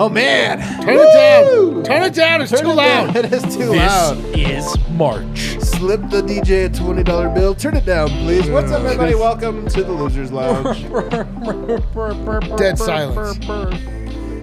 Oh, man. Turn it down. Turn it down. It's too loud. It is too loud. This is March. Slip the DJ a $20 bill. Turn it down, please. What's up, everybody? Welcome to the Losers Lounge. Dead silence.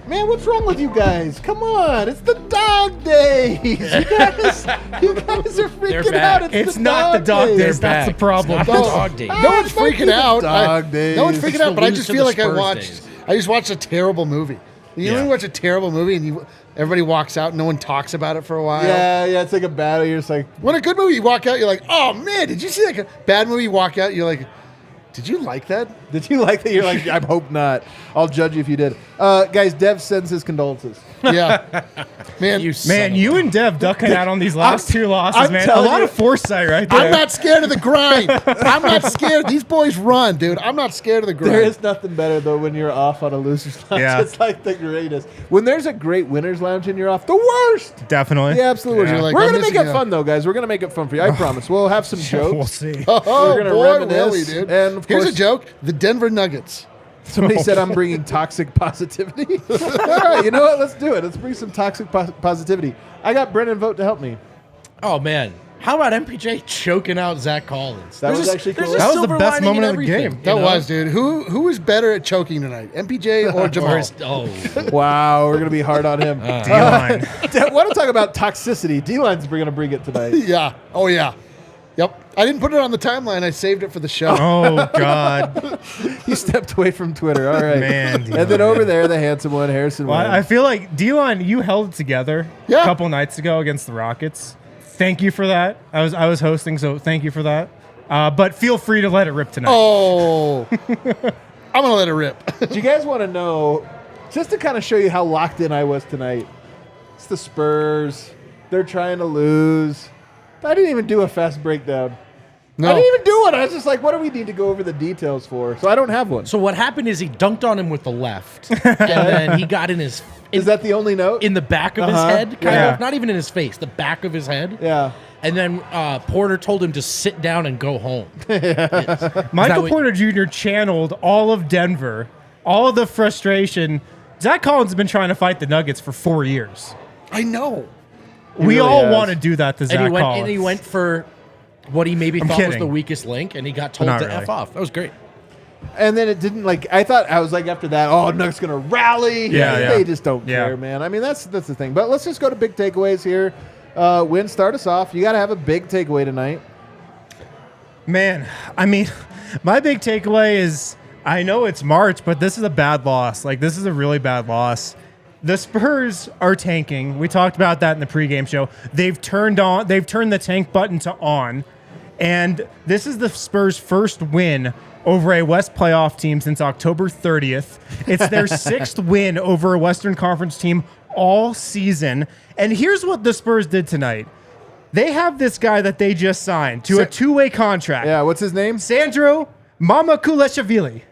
Man, what's wrong with you guys? Come on. It's the dog days. You guys are freaking out. It's not the dog days. That's the problem. It's not the dog days. No one's freaking out. Dog days. No one's freaking out, but I just feel like I days. just watched a terrible movie. You know when you watch a terrible movie and everybody walks out and no one talks about it for a while? Yeah, it's like a battle. You're just like... When a good movie, you walk out, you're like, oh, man, did you see like a bad movie? You walk out, you're like... Did you like that? Did you like that? You're like, I hope not. I'll judge you if you did. Guys, Dev sends his condolences. Yeah. Man, you and Dev ducking out on these last two losses, man. A lot of foresight right there. I'm not scared of the grind. I'm not scared. These boys run, dude. I'm not scared of the grind. There is nothing better, though, when you're off on a loser's lounge. Yeah. It's like the greatest. When there's a great winner's lounge and you're off, the worst. Definitely. The absolute worst. Yeah. Like, We're I'm going to make missing it fun, though, guys. We're going to make it fun for you. I promise. We'll have some jokes. We'll see. Oh, We're gonna boy, reminisce, will we, dude. and of Here's course- a joke. The Denver Nuggets. Somebody said I'm bringing toxic positivity. All right, you know what? Let's do it. Let's bring some toxic positivity. I got Brennan Vogt to help me. Oh, man. How about MPJ choking out Zach Collins? That was actually cool. That was the best moment of the game. That was, dude. Who was better at choking tonight? MPJ or Jamal? Wow, we're going to be hard on him. D-line. Want to talk about toxicity? D-Line's going to bring it tonight. Yeah. Oh, yeah. Yep. I didn't put it on the timeline. I saved it for the show. Oh, God. He stepped away from Twitter. All right. Man, D-Line. And then over there, the handsome one, Harrison Well, Wayne. I feel like, D-Line, you held it together a couple nights ago against the Rockets. Thank you for that. I was hosting, so thank you for that. But feel free to let it rip tonight. Oh. I'm going to let it rip. Do you guys want to know, just to kind of show you how locked in I was tonight, it's the Spurs. They're trying to lose. I didn't even do a fast breakdown. No. I didn't even do it. I was just like, what do we need to go over the details for? So I don't have one. So what happened is he dunked on him with the left, and then he got in his... Is that the only note? In the back of his head, kind Yeah. of. Not even in his face, the back of his head. Yeah. And then Porter told him to sit down and go home. Michael Porter Jr. channeled all of Denver, all of the frustration. Zach Collins has been trying to fight the Nuggets for 4 years. I know. We really all has. want to do that to Zach Collins. And he went for what he maybe I'm thought was kidding. the weakest link, and he got told Not to really. F off. That was great. And then it didn't I was like after that, Nuggets going to rally. Yeah. They just don't care, man. I mean, that's the thing. But let's just go to big takeaways here. Win, start us off. You got to have a big takeaway tonight. Man, I mean, my big takeaway is I know it's March, but this is a bad loss. Like, this is a really bad loss. The Spurs are tanking. We talked about that in the pregame show. They've turned the tank button to on. And this is the Spurs' first win over a West playoff team since October 30th. It's their sixth win over a Western Conference team all season. And here's what the Spurs did tonight. They have this guy that they just signed to a two-way contract. Yeah, what's his name? Sandro Mamakulashvili.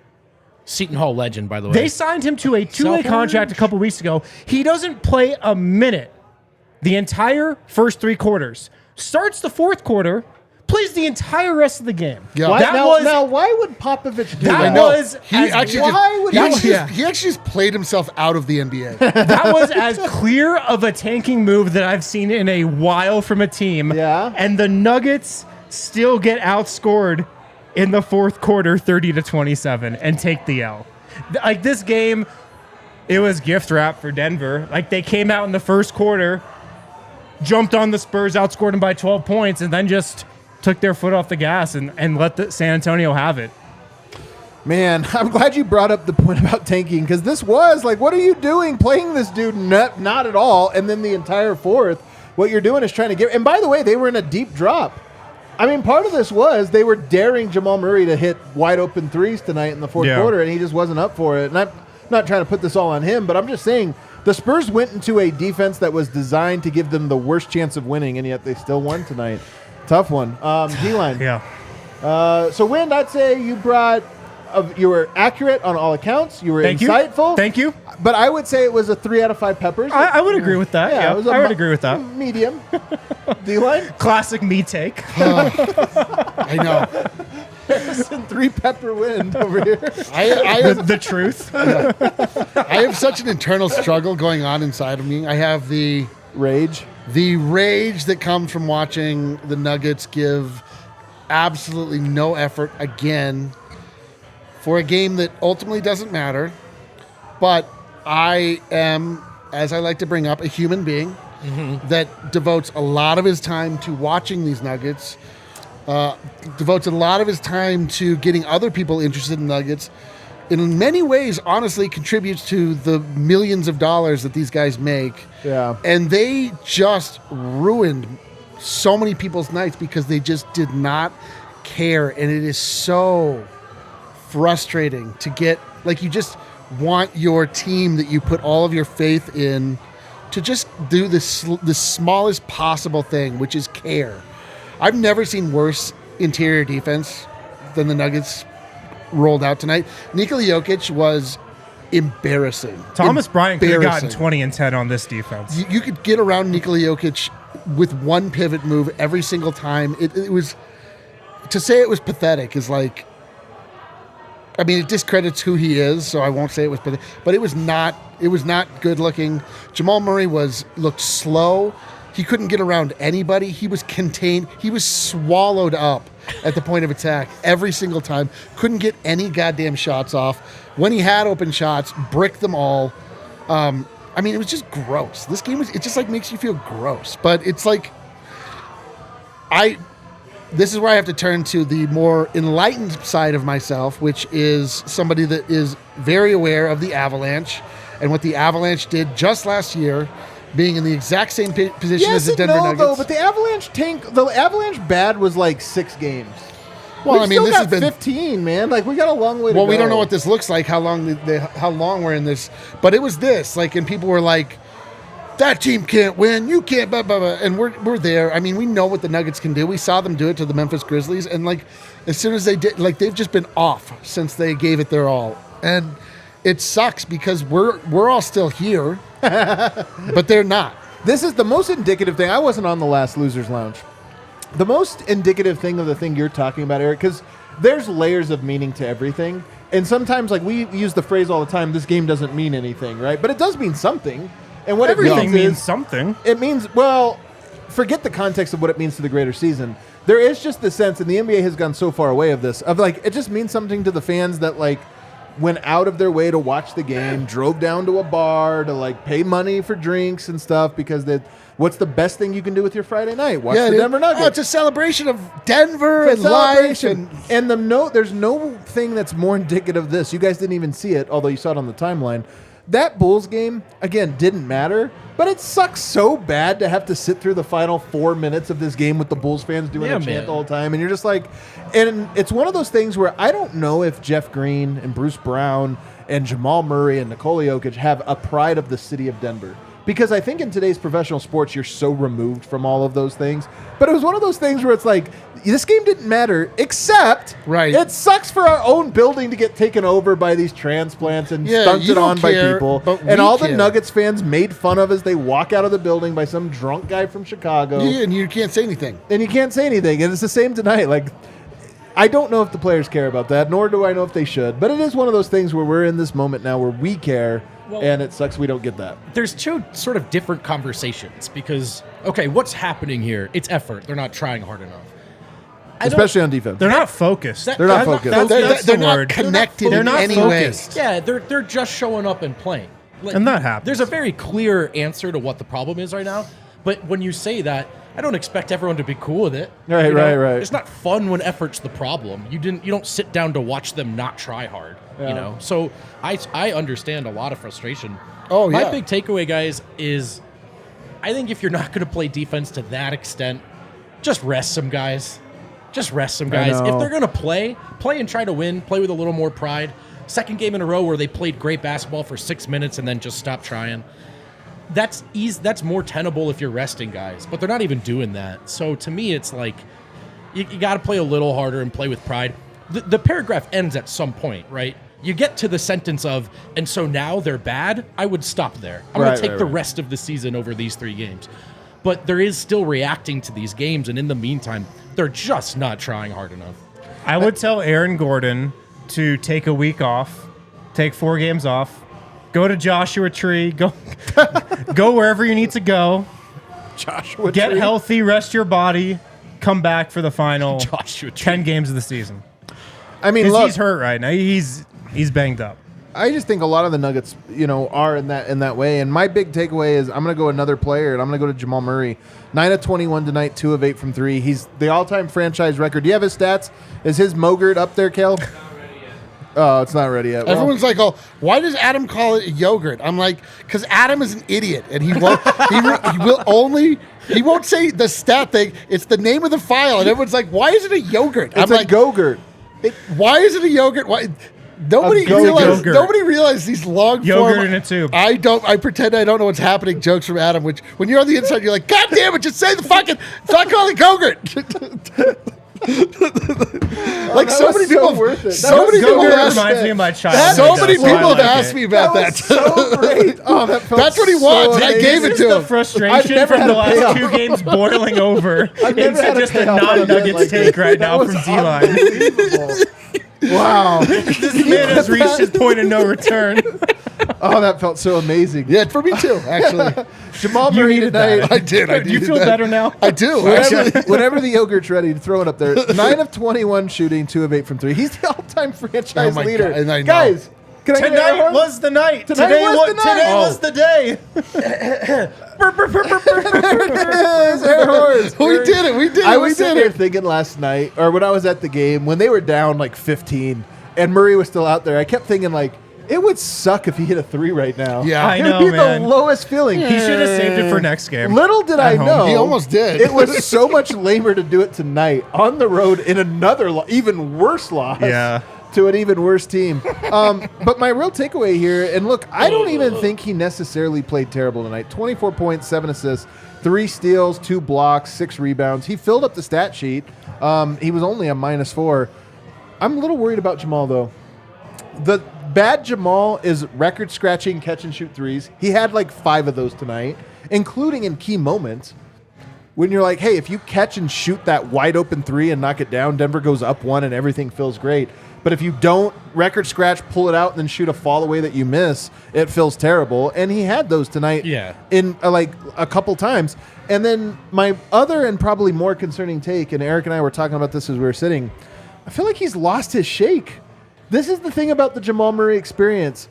Seton Hall legend, by the way. They signed him to a two-way contract a couple weeks ago. He doesn't play a minute the entire first three quarters. Starts the fourth quarter, plays the entire rest of the game. Yeah. Why would Popovich do that? He actually just played himself out of the NBA. That was as clear of a tanking move that I've seen in a while from a team. Yeah. And the Nuggets still get outscored in the fourth quarter 30-27 and take the L. Like, this game, it was gift wrap for Denver. Like, they came out in the first quarter, jumped on the Spurs, outscored them by 12 points, and then just took their foot off the gas and let the San Antonio have it. Man, I'm glad you brought up the point about tanking, because this was like, what are you doing playing this dude? Not at all. And then the entire fourth, what you're doing is trying to get. And by the way, they were in a deep drop. I mean, part of this was they were daring Jamal Murray to hit wide open threes tonight in the fourth quarter, and he just wasn't up for it. And I'm not trying to put this all on him, but I'm just saying the Spurs went into a defense that was designed to give them the worst chance of winning, and yet they still won tonight. Tough one. D-line. Yeah. So, Wind, I'd say you were accurate on all accounts. You were insightful. Thank you. But I would say it was a 3 out of 5 peppers. I would agree with that. Yeah, I would agree with that. Medium. D-line. Classic me take. I know. Harrison Three Pepper Wind over here. I have, The truth. I have such an internal struggle going on inside of me. I have the Rage. rage that comes from watching the Nuggets give absolutely no effort again for a game that ultimately doesn't matter. But I am, as I like to bring up, a human being that devotes a lot of his time to watching these Nuggets, devotes a lot of his time to getting other people interested in Nuggets. In many ways, honestly, contributes to the millions of dollars that these guys make. Yeah. And they just ruined so many people's nights because they just did not care. And it is so frustrating to get, like, you just want your team that you put all of your faith in to just do the smallest possible thing, which is care. I've never seen worse interior defense than the Nuggets rolled out tonight. Nikola Jokic was embarrassing. Thomas Bryant could have gotten Embarrassing. 20 and 10 on this defense. You could get around Nikola Jokic with one pivot move every single time. It was, to say it was pathetic is like, I mean, it discredits who he is, so I won't say it was pathetic, but it was not good looking. Jamal Murray looked slow. He couldn't get around anybody. He was contained. He was swallowed up at the point of attack every single time. Couldn't get any goddamn shots off. When he had open shots, bricked them all. I mean, it was just gross. This game it just like makes you feel gross. But it's like, this is where I have to turn to the more enlightened side of myself, which is somebody that is very aware of the Avalanche and what the Avalanche did just last year, being in the exact same position as the Denver Nuggets. Though, but the Avalanche bad was like 6 games. Well, We've I mean, still this has got been 15, man. Like, we got a long way to go. Well, we don't know what this looks like, how long we're in this. But it was this, like, and people were like, that team can't win. You can't, blah, blah, blah. And we're there. I mean, we know what the Nuggets can do. We saw them do it to the Memphis Grizzlies. And, like, as soon as they did, like, they've just been off since they gave it their all. And it sucks because we're all still here, but they're not. This is the most indicative thing. I wasn't on the last Losers Lounge. The most indicative thing of the thing you're talking about, Eric, because there's layers of meaning to everything. And sometimes, like, we use the phrase all the time, this game doesn't mean anything, right? But it does mean something. And what Everything it means is, something. it means, well, forget the context of what it means to the greater season. There is just the sense, and the NBA has gone so far away of this, of like, it just means something to the fans that, like, went out of their way to watch the game, drove down to a bar to, like, pay money for drinks and stuff because what's the best thing you can do with your Friday night? Watch the Denver Nuggets. Oh, it's a celebration of Denver It's and a life. celebration. And there's no thing that's more indicative of this. You guys didn't even see it, although you saw it on the timeline. That Bulls game, again, didn't matter, but it sucks so bad to have to sit through the final 4 minutes of this game with the Bulls fans doing a chant the whole time. And you're just like, and it's one of those things where I don't know if Jeff Green and Bruce Brown and Jamal Murray and Nikola Jokic have a pride of the city of Denver. Because I think in today's professional sports, you're so removed from all of those things. But it was one of those things where it's like, this game didn't matter, except it sucks for our own building to get taken over by these transplants and stunted on by people. And all the Nuggets fans made fun of as they walk out of the building by some drunk guy from Chicago. Yeah, and you can't say anything. And it's the same tonight. Like, I don't know if the players care about that, nor do I know if they should. But it is one of those things where we're in this moment now where we care. Well, and it sucks we don't get that. There's two sort of different conversations because, okay, what's happening here? It's effort. They're not trying hard enough. Especially on defense. They're not focused. They're not focused. They're not connected in any way. Yeah, they're just showing up and playing. Like, and that happens. There's a very clear answer to what the problem is right now. But when you say that, I don't expect everyone to be cool with it. Right. It's not fun when effort's the problem. You don't sit down to watch them not try hard. Yeah. So I understand a lot of frustration. Oh, yeah. My big takeaway, guys, is I think if you're not going to play defense to that extent, just rest some guys. If they're going to play and try to win, play with a little more pride. Second game in a row where they played great basketball for 6 minutes and then just stopped trying. That's more tenable if you're resting guys, but they're not even doing that. So to me, it's like you got to play a little harder and play with pride. The paragraph ends at some point, right? You get to the sentence of, and so now they're bad. I would stop there. I'm going to take the rest of the season over these 3 games. But there is still reacting to these games, and in the meantime, they're just not trying hard enough. I would tell Aaron Gordon to take a week off, take 4 games off, go to Joshua Tree, go wherever you need to go. Joshua Get Tree. healthy, rest your body, come back for the final Joshua Tree. 10 games of the season. I mean, Because look, he's hurt right now. He's banged up. I just think a lot of the Nuggets, are in that way. And my big takeaway is I'm going to go another player, and I'm going to go to Jamal Murray. 9 of 21 tonight, 2 of 8 from 3. He's the all-time franchise record. Do you have his stats? Is his Mogert up there, Kel? Oh, it's not ready yet. Well, Everyone's like, "Oh, why does Adam call it yogurt?" I'm like, "Because Adam is an idiot, and he won't. He won't say the stat thing. It's the name of the file, and everyone's like, "Why is it a yogurt?" it's a Gogurt. Why is it a yogurt? Why? Nobody realized these long Yogurt form. in a tube. I pretend I don't know what's happening. Jokes from Adam. Which when you're on the inside, you're like, "God damn it! Just say the fucking. Stop calling it yogurt." Like so many people, worth it. so many people Yogurt ask reminds me of my childhood. so many That's why I people have like asked it. me about that. So great. Oh, that felt That's what he so wants, and I amazing. gave it This to is the him. I've frustration never from had the a last payoff. 2 games boiling over never into had a just a payoff like that non-Nuggets like take this. right That now was from D-Line. unbelievable. Wow. This man has reached his point of no return. Oh, that felt so amazing. Yeah, for me too. Actually, Jamal You Murray needed tonight. that. I did. Do you feel better now? I do. Actually, Whenever the yogurt's ready, throw it up there. 9 of 21 shooting, 2 of 8 from 3. He's the all-time franchise Oh my leader. God, and I know. Guys, can I get an air Tonight horn? was the night. Tonight Today was the night. Today Oh. was the day. There's air horns. we did it. We did it. I we was did sitting there it. thinking last night, or when I was at the game, when they were down like 15, and Murray was still out there, I kept thinking like, it would suck if he hit a 3 right now. Yeah. I It know, would be man. the lowest feeling. He should have saved it for next game. Little did I At home. know. He almost did. It was so much lamer to do it tonight on the road in another even worse loss. Yeah. To an even worse team. But my real takeaway here, and look, I don't even think he necessarily played terrible tonight. 24 points, 7 assists, 3 steals, 2 blocks, 6 rebounds. He filled up the stat sheet. He was only a -4. I'm a little worried about Jamal, though. The bad Jamal is record-scratching catch-and-shoot threes. He had like 5 of those tonight, including in key moments. When you're like, hey, if you catch and shoot that wide-open 3 and knock it down, Denver goes up 1 and everything feels great. But if you don't record scratch, pull it out, and then shoot a fall away that you miss, it feels terrible. And he had those tonight in like a couple times. And then my other and probably more concerning take, and Eric and I were talking about this as we were sitting, I feel like he's lost his shake. This is the thing about the Jamal Murray experience.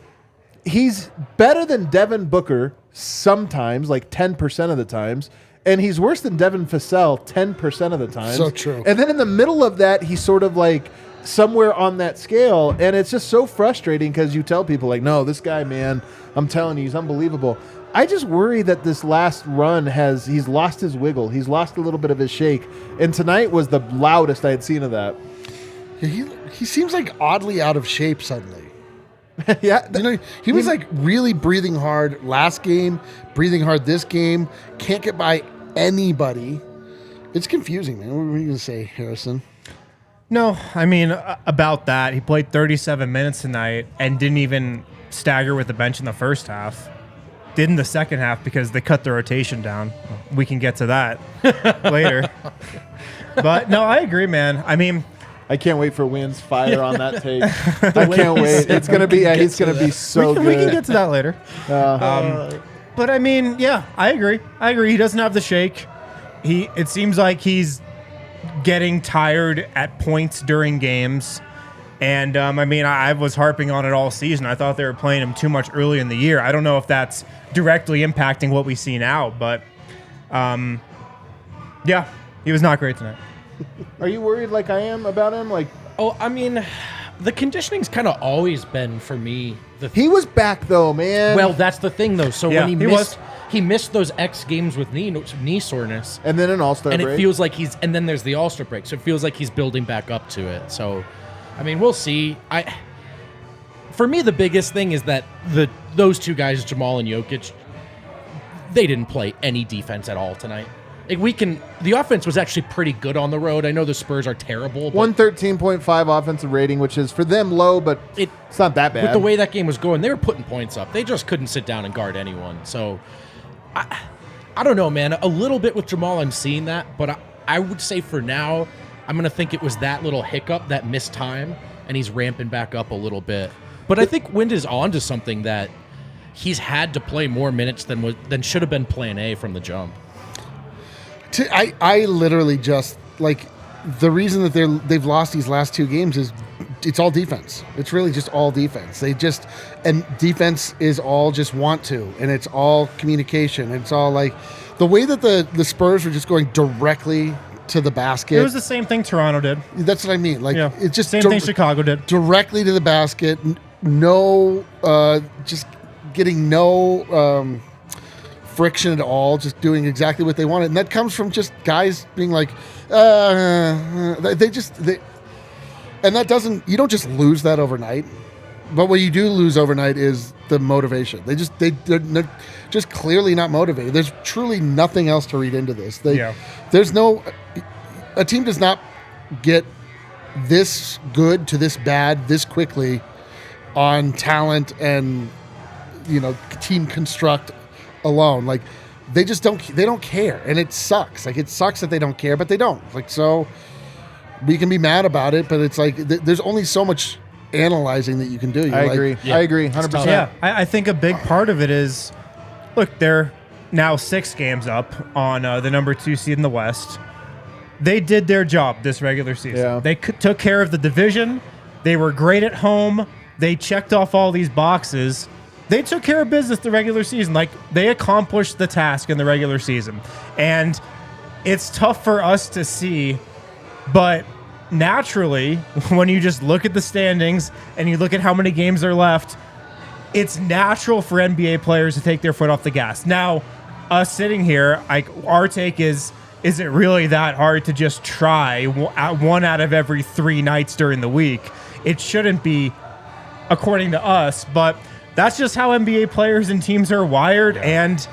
He's better than Devin Booker sometimes, like 10% of the times. And he's worse than Devin Vassell 10% of the time. So true. And then in the middle of that, he's sort of like somewhere on that scale. And it's just so frustrating because you tell people like, no, this guy, man, I'm telling you, he's unbelievable. I just worry that this last run he's lost his wiggle. He's lost a little bit of his shake. And tonight was the loudest I had seen of that. He seems like oddly out of shape suddenly. Yeah. You know, he was like really breathing hard last game, breathing hard this game. Can't get by anybody. It's confusing, man. What were you going to say, Harrison? No, I mean, about that, he played 37 minutes tonight and didn't even stagger with the bench in the first half. Did in the second half because they cut the rotation down. We can get to that later. But no, I agree, man. I mean, I can't wait for Wynn's fire on that take. I can't wait. It's going to be, he's going to be so good. we can get to that later. But I mean, yeah, I agree. He doesn't have the shake. It seems like he's getting tired at points during games. And I mean, I was harping on it all season. I thought they were playing him too much early in the year. I don't know if that's directly impacting what we see now, but yeah, he was not great tonight. Are you worried like I am about him? Like, Oh, I mean, the conditioning's kind of always been for me. he was back though, man. Well, that's the thing though. So Yeah, when he he missed those X games with knee soreness, and then an all-star and break. it feels like and then there's the All-Star break, so it feels like he's building back up to it. So, I mean, we'll see. For me, the biggest thing is that those two guys, Jamal and Jokic, they didn't play any defense at all tonight. Like the offense was actually pretty good on the road. I know the Spurs are terrible. But 113.5 offensive rating, which is for them low, but it's not that bad. with the way that game was going, they were putting points up. They just couldn't sit down and guard anyone. So, I don't know, man. A little bit with Jamal, I'm seeing that, but I would say for now, I'm going to think it was that little hiccup, that missed time, and he's ramping back up a little bit. But I think Wind is on to something that he's had to play more minutes than should have been plan A from the jump. I literally just, like, the reason that they've lost these last 2 games is it's all defense. It's really just all defense. And defense is all just want to, and it's all communication. It's all like the way that the Spurs were just going directly to the basket. It was the same thing Toronto did. That's what I mean. Like, it's just same thing Chicago did. Directly to the basket. No, just getting no friction at all. Just doing exactly what they wanted, and that comes from just guys being like, and that doesn't. You don't just lose that overnight. But what you do lose overnight is the motivation. They're just clearly not motivated. There's truly nothing else to read into this. There's no. A team does not get this good to this bad this quickly on talent and team construct alone. Like, they just don't. They don't care, and it sucks. Like, it sucks that they don't care, but they don't. Like, so we can be mad about it, but it's like there's only so much analyzing that you can do. I agree. Yeah. I agree 100%. Yeah, I think a big part of it is, look, they're now 6 games up on the number 2 seed in the West. They did their job this regular season. Yeah. They took care of the division. They were great at home. They checked off all these boxes. They took care of business the regular season. Like, they accomplished the task in the regular season. And it's tough for us to see, but naturally, when you just look at the standings and you look at how many games are left, it's natural for NBA players to take their foot off the gas. Now, us sitting here, our take is it really that hard to just try 1 out of every 3 nights during the week? It shouldn't be, according to us, but that's just how NBA players and teams are wired, and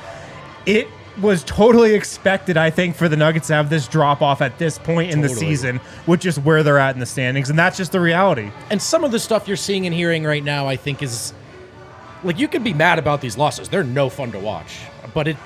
it was totally expected, I think, for the Nuggets to have this drop-off at this point in the season, which is where they're at in the standings, and that's just the reality. And some of the stuff you're seeing and hearing right now, I think, is, like, you can be mad about these losses. They're no fun to watch. But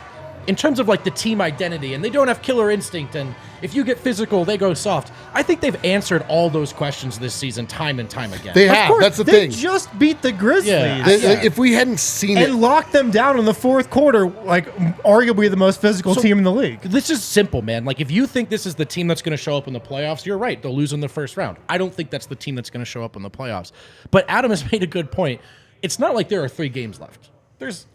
in terms of, like, the team identity, and they don't have killer instinct, and if you get physical, they go soft. I think they've answered all those questions this season time and time again. They have. That's the thing. They just beat the Grizzlies. If we hadn't seen it. And locked them down in the 4th quarter, like, arguably the most physical team in the league. This is simple, man. Like, if you think this is the team that's going to show up in the playoffs, you're right. They'll lose in the first round. I don't think that's the team that's going to show up in the playoffs. But Adam has made a good point. It's not like there are 3 games left. There's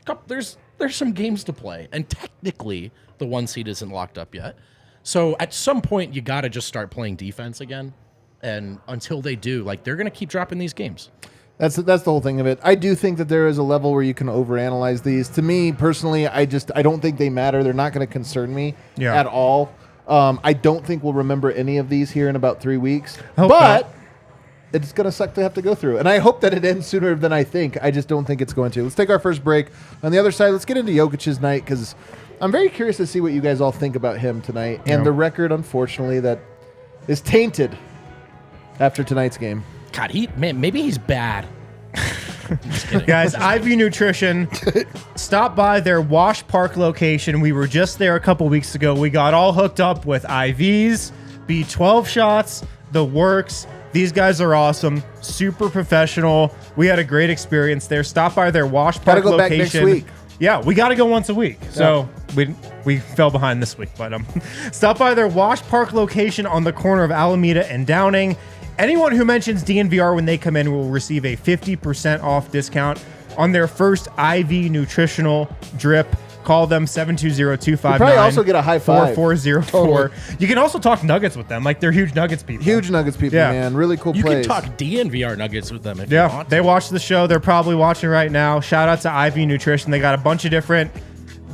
some games to play, and technically the 1 seed isn't locked up yet. So at some point you got to just start playing defense again, and until they do, like, they're going to keep dropping these games. That's the whole thing of it. I do think that there is a level where you can overanalyze these. To me personally, I don't think they matter. They're not going to concern me at all. I don't think we'll remember any of these here in about 3 weeks. But it's going to suck to have to go through. And I hope that it ends sooner than I think. I just don't think it's going to. Let's take our first break. On the other side, let's get into Jokic's night, because I'm very curious to see what you guys all think about him tonight. And the record, unfortunately, that is tainted after tonight's game. God, maybe he's bad. Just kidding. Guys, IV Nutrition, stop by their Wash Park location. We were just there a couple weeks ago. We got all hooked up with IVs, B12 shots, the works. These guys are awesome, super professional. We had a great experience there. Stop by their Wash Park location. Gotta go back next week. Yeah, we got to go once a week. So we fell behind this week. But stop by their Wash Park location on the corner of Alameda and Downing. Anyone who mentions DNVR when they come in will receive a 50% off discount on their first IV nutritional drip. Call them 720-259. Probably also get a high five. 4404. You can also talk Nuggets with them. Like, they're huge Nuggets people. Huge Nuggets people, man. Really cool you plays. You can talk DNVR Nuggets with them if you want. They watch the show. They're probably watching right now. Shout out to IV Nutrition. They got a bunch of different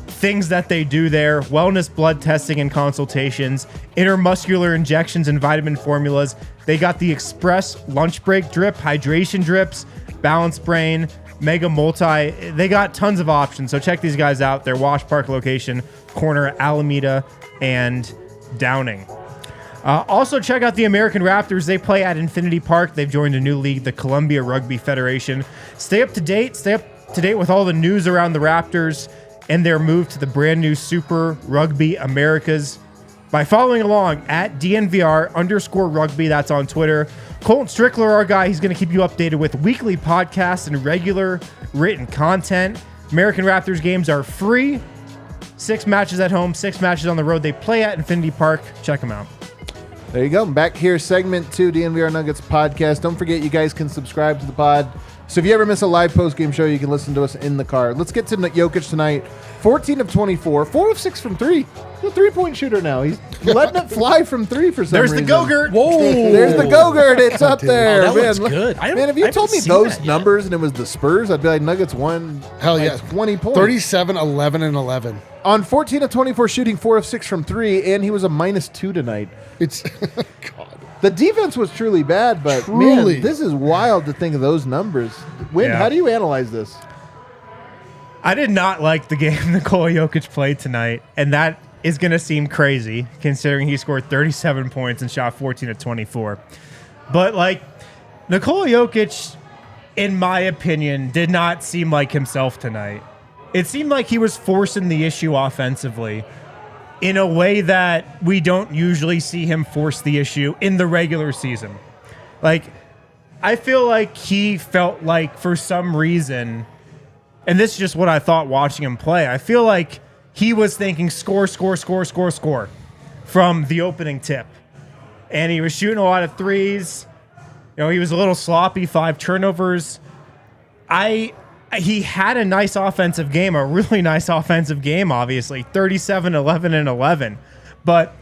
things that they do there. Wellness blood testing and consultations, intermuscular injections and vitamin formulas. They got the Express lunch break drip, hydration drips, Balance Brain, Mega Multi. They got tons of options. So check these guys out. Their Wash Park location, corner Alameda and Downing. Also check out the American Raptors. They play at Infinity Park. They've joined a new league, the Columbia Rugby Federation. Stay up to date with all the news around the Raptors and their move to the brand new Super Rugby Americas by following along at DNVR_rugby. That's on Twitter. Colton Strickler, our guy, he's going to keep you updated with weekly podcasts and regular written content. American Raptors games are free. 6 matches at home, 6 matches on the road. They play at Infinity Park. Check them out. There you go. Back here, segment 2, DNVR Nuggets Podcast. Don't forget, you guys can subscribe to the pod. So if you ever miss a live post-game show, you can listen to us in the car. Let's get to Jokic tonight. 14 of 24, 4 of 6 from 3. He's a three-point shooter now. He's letting it fly from 3 for some reason. There's the Go-Gurt. Whoa. There's the Go-Gurt. It's up there. Oh, that man, looks good. Man, if you told me those numbers and it was the Spurs, I'd be like, Nuggets won Hell yeah. 20 points. 37, 11, and 11. On 14 of 24 shooting, 4 of 6 from 3, and he was a -2 tonight. It's God. The defense was truly bad, but Truly. man, this is wild to think of those numbers. Win, Yeah. how do you analyze this? I did not like the game Nikola Jokic played tonight, and that is going to seem crazy considering he scored 37 points and shot 14 of 24. But, like, Nikola Jokic, in my opinion, did not seem like himself tonight. It seemed like he was forcing the issue offensively in a way that we don't usually see him force the issue in the regular season. Like, I feel like he felt like for some reason, and this is just what I thought watching him play, I feel like he was thinking score, score, score, score, score from the opening tip. And he was shooting a lot of threes. You know, he was a little sloppy, 5 turnovers. He had a nice offensive game, a really nice offensive game, obviously. 37, 11, and 11. But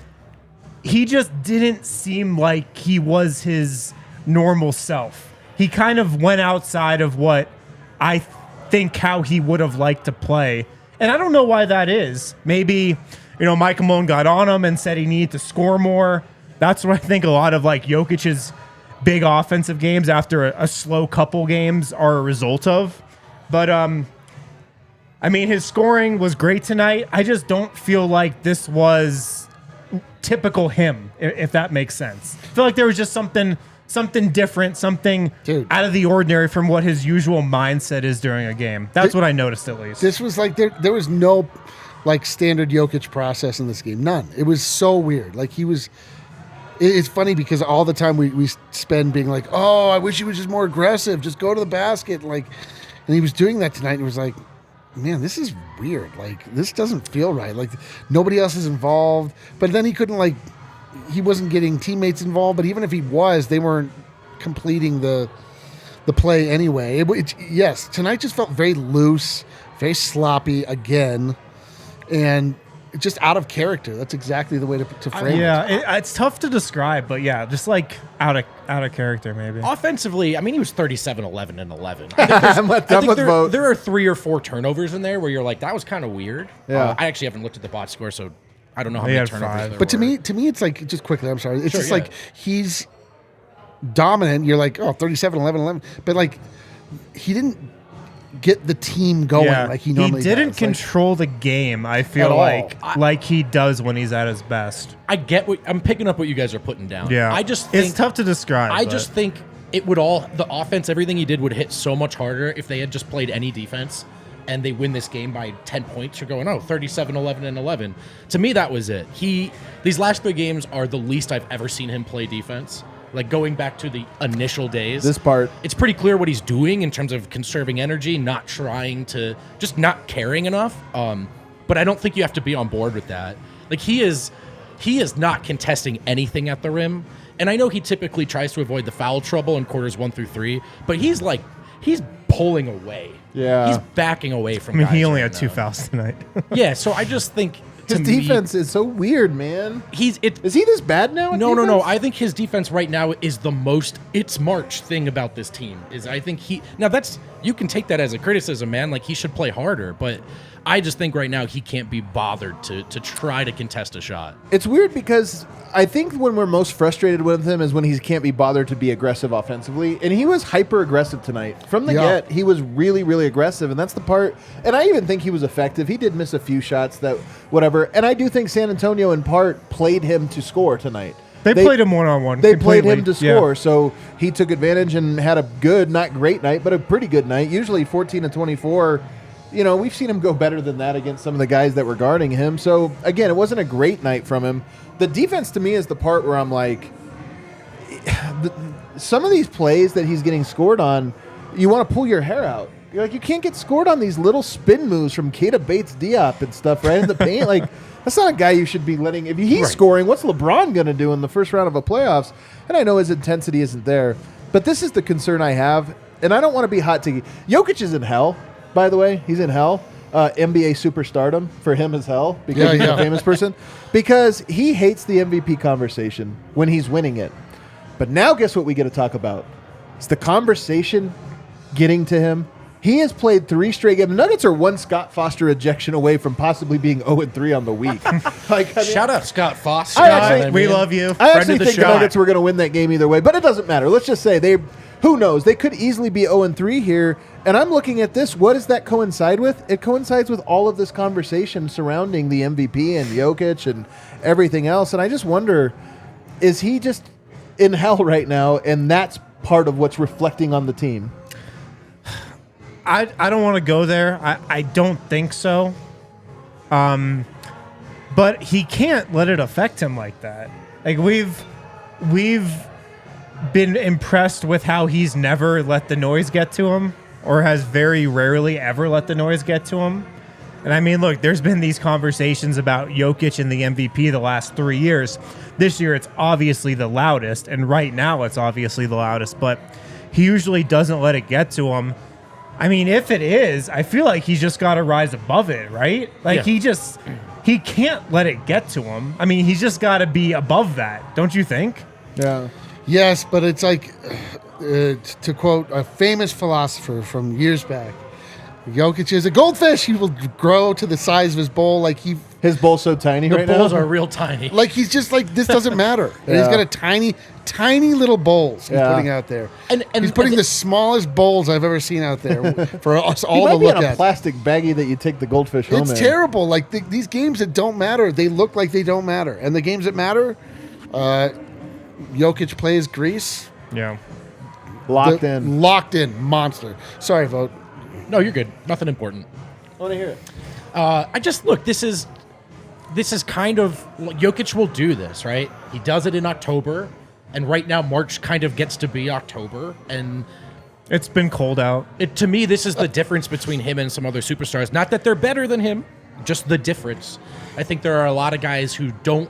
he just didn't seem like he was his normal self. He kind of went outside of what I think how he would have liked to play. And I don't know why that is. Maybe, you know, Michael Malone got on him and said he needed to score more. That's what I think a lot of, like, Jokic's big offensive games after a slow couple games are a result of. But, I mean, his scoring was great tonight. I just don't feel like this was typical him, if that makes sense. I feel like there was just something different, something out of the ordinary from what his usual mindset is during a game. That's what I noticed, at least. This was like there was no like standard Jokic process in this game. None. It was so weird. Like he was. It's funny because all the time we spend being like, oh, I wish he was just more aggressive. Just go to the basket, like. And he was doing that tonight, and it was like, man, this is weird. Like, this doesn't feel right. Like, nobody else is involved. But then he couldn't, like, he wasn't getting teammates involved. But even if he was, they weren't completing the play anyway. Yes, tonight just felt very loose, very sloppy again, and just out of character. That's exactly the way to frame it. Yeah, it's tough to describe, but yeah, just like out of character maybe. Offensively, I mean, he was 37, 11, and 11. I'm with Vogt. There are 3 or 4 turnovers in there where you're like, that was kind of weird. Yeah. I actually haven't looked at the box score, so I don't know how He many had turnovers 5. there But were. to me, it's like, just quickly, I'm sorry. It's Sure, just yeah. like he's dominant. You're like, oh, 37, 11, 11. But, like, he didn't get the team going like he normally does. He didn't control the game, I feel all. like he does when he's at his best. I get what I'm picking up what you guys are putting down. Yeah. I just think it's tough to describe. I just think it would the offense, everything he did would hit so much harder if they had just played any defense and they win this game by 10 points. You're going, 37, 11, and 11. To me, that was it. These last 3 games are the least I've ever seen him play defense. Like going back to the initial days. This part. It's pretty clear what he's doing in terms of conserving energy, not trying to, just not caring enough. But I don't think you have to be on board with that. Like he is not contesting anything at the rim. And I know he typically tries to avoid the foul trouble in quarters 1 through 3, but he's pulling away. Yeah. He's backing away from I mean, guys he only right had 2 now. fouls tonight. Yeah, so I just think His defense is so weird, man. Is he this bad now? No. I think his defense right now is the most it's March thing about this team. Is I think you can take that as a criticism, man. Like he should play harder, but I just think right now he can't be bothered to try to contest a shot. It's weird because I think when we're most frustrated with him is when he can't be bothered to be aggressive offensively. And he was hyper aggressive tonight. From the get, he was really, really aggressive. And that's the part. And I even think he was effective. He did miss a few shots that whatever. And I do think San Antonio in part played him to score tonight. They played him one-on-one. They played him to Yeah. score. So he took advantage and had a good, not great night, but a pretty good night. Usually 14 and 24. we've seen him go better than that against some of the guys that were guarding him. So, again, it wasn't a great night from him. The defense, to me, is the part where I'm like, some of these plays that he's getting scored on, you want to pull your hair out. You're like, you can't get scored on these little spin moves from Keita Bates-Diop and stuff right in the paint. Like, that's not a guy you should be letting. If he's scoring, what's LeBron going to do in the first round of a playoffs? And I know his intensity isn't there. But this is the concern I have, and I don't want to be hot take. Jokic is in hell. By the way, he's in hell. NBA superstardom for him is hell because he's a famous person. Because he hates the MVP conversation when he's winning it. But now guess what we get to talk about? It's the conversation getting to him. He has played 3 straight games. The Nuggets are one Scott Foster ejection away from possibly being 0-3 on the week. Shout out Scott Foster. We love you. I actually think the Nuggets were going to win that game either way, but it doesn't matter. Let's just say who knows? They could easily be 0-3 here. And I'm looking at this. What does that coincide with? It coincides with all of this conversation surrounding the MVP and Jokic and everything else. And I just wonder, is he just in hell right now? And that's part of what's reflecting on the team. I don't want to go there. I don't think so. But he can't let it affect him like that. Like we've been impressed with how he's never let the noise get to him, or has very rarely ever let the noise get to him. And I mean, look, there's been these conversations about Jokic and the MVP the last 3 years. This year it's obviously the loudest, and right now it's obviously the loudest, but he usually doesn't let it get to him. I mean, if it is, I feel like he's just got to rise above it, right? Like he can't let it get to him. I mean, he's just got to be above that, don't you think? Yeah. Yes, but it's like, to quote a famous philosopher from years back, Jokic is a goldfish. He will grow to the size of his bowl. Like his bowl's so tiny right now. The bowls are real tiny. Like he's just like, this doesn't matter. And he's got a tiny little bowls he's putting out there. And he's putting the smallest bowls I've ever seen out there for us all to look at. A plastic baggie that you take the goldfish home in. It's terrible. Like these games that don't matter, they look like they don't matter. And the games that matter, Jokic plays Greece. Yeah. Locked in. Monster. Sorry, Vogt. No, you're good. Nothing important. I want to hear it. I just look. This is kind of Jokic will do this, right? He does it in October, and right now March kind of gets to be October, and it's been cold out. To me, this is the difference between him and some other superstars. Not that they're better than him, just the difference. I think there are a lot of guys who don't.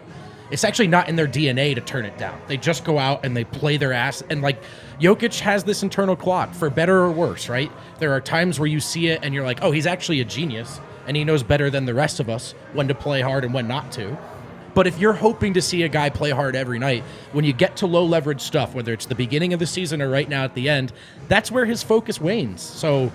It's actually not in their DNA to turn it down. They just go out and they play their ass. And like Jokic has this internal clock, for better or worse, right? There are times where you see it and you're like, oh, he's actually a genius. And he knows better than the rest of us when to play hard and when not to. But if you're hoping to see a guy play hard every night, when you get to low leverage stuff, whether it's the beginning of the season or right now at the end, that's where his focus wanes. So,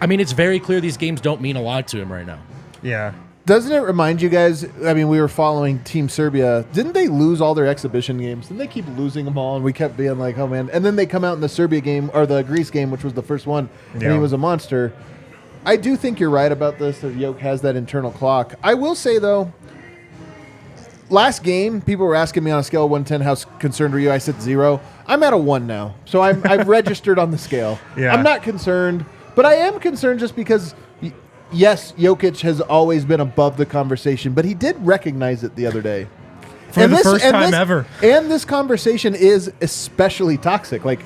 I mean, it's very clear these games don't mean a lot to him right now. Yeah. Doesn't it remind you guys, I mean, we were following Team Serbia. Didn't they lose all their exhibition games? Didn't they keep losing them all? And we kept being like, oh, man. And then they come out in the Serbia game, or the Greece game, which was the first one, and he was a monster. I do think you're right about this, that Jokic has that internal clock. I will say, though, last game, people were asking me on a scale of 1 to 10, how concerned were you? I said 0. I'm at a 1 now. So I've registered on the scale. Yeah. I'm not concerned, but I am concerned just because... Yes, Jokic has always been above the conversation, but he did recognize it the other day. For the first time ever. And this conversation is especially toxic. Like,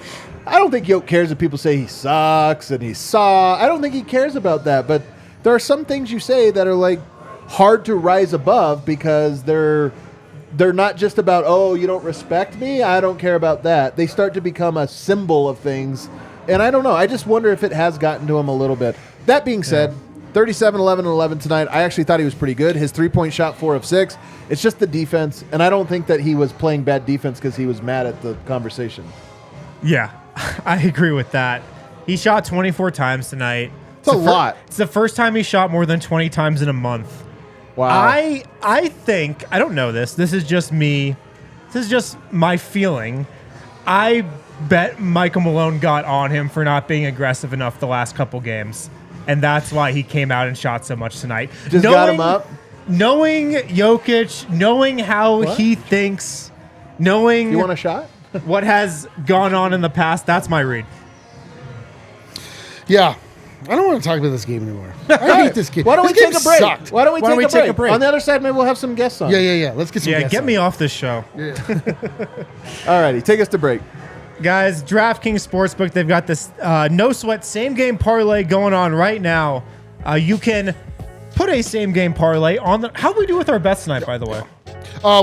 I don't think Jokic cares if people say he sucks and he saw. I don't think he cares about that, but there are some things you say that are like hard to rise above because they're not just about, oh, you don't respect me? I don't care about that. They start to become a symbol of things, and I don't know. I just wonder if it has gotten to him a little bit. That being said, 37, 11, and 11 tonight. I actually thought he was pretty good. His three-point shot, 4 of 6. It's just the defense, and I don't think that he was playing bad defense because he was mad at the conversation. Yeah, I agree with that. He shot 24 times tonight. It's a lot. It's the first time he shot more than 20 times in a month. Wow. I think, I don't know this. This is just me. This is just my feeling. I bet Michael Malone got on him for not being aggressive enough the last couple games. And that's why he came out and shot so much tonight. Just got him up? Knowing Jokic, knowing how he thinks, knowing... You want a shot? what has gone on in the past, that's my read. Yeah. I don't want to talk about this game anymore. I hate this game. Why don't we This game take a break? sucked. Why don't we take a break? break? On the other side, maybe we'll have some guests on. Yeah. Let's get some guests get on. me off this show. All righty, take us to break. Guys, DraftKings Sportsbook, they've got this no sweat same game parlay going on right now. You can put a same game parlay on the. How did we do with our bets tonight, by the way?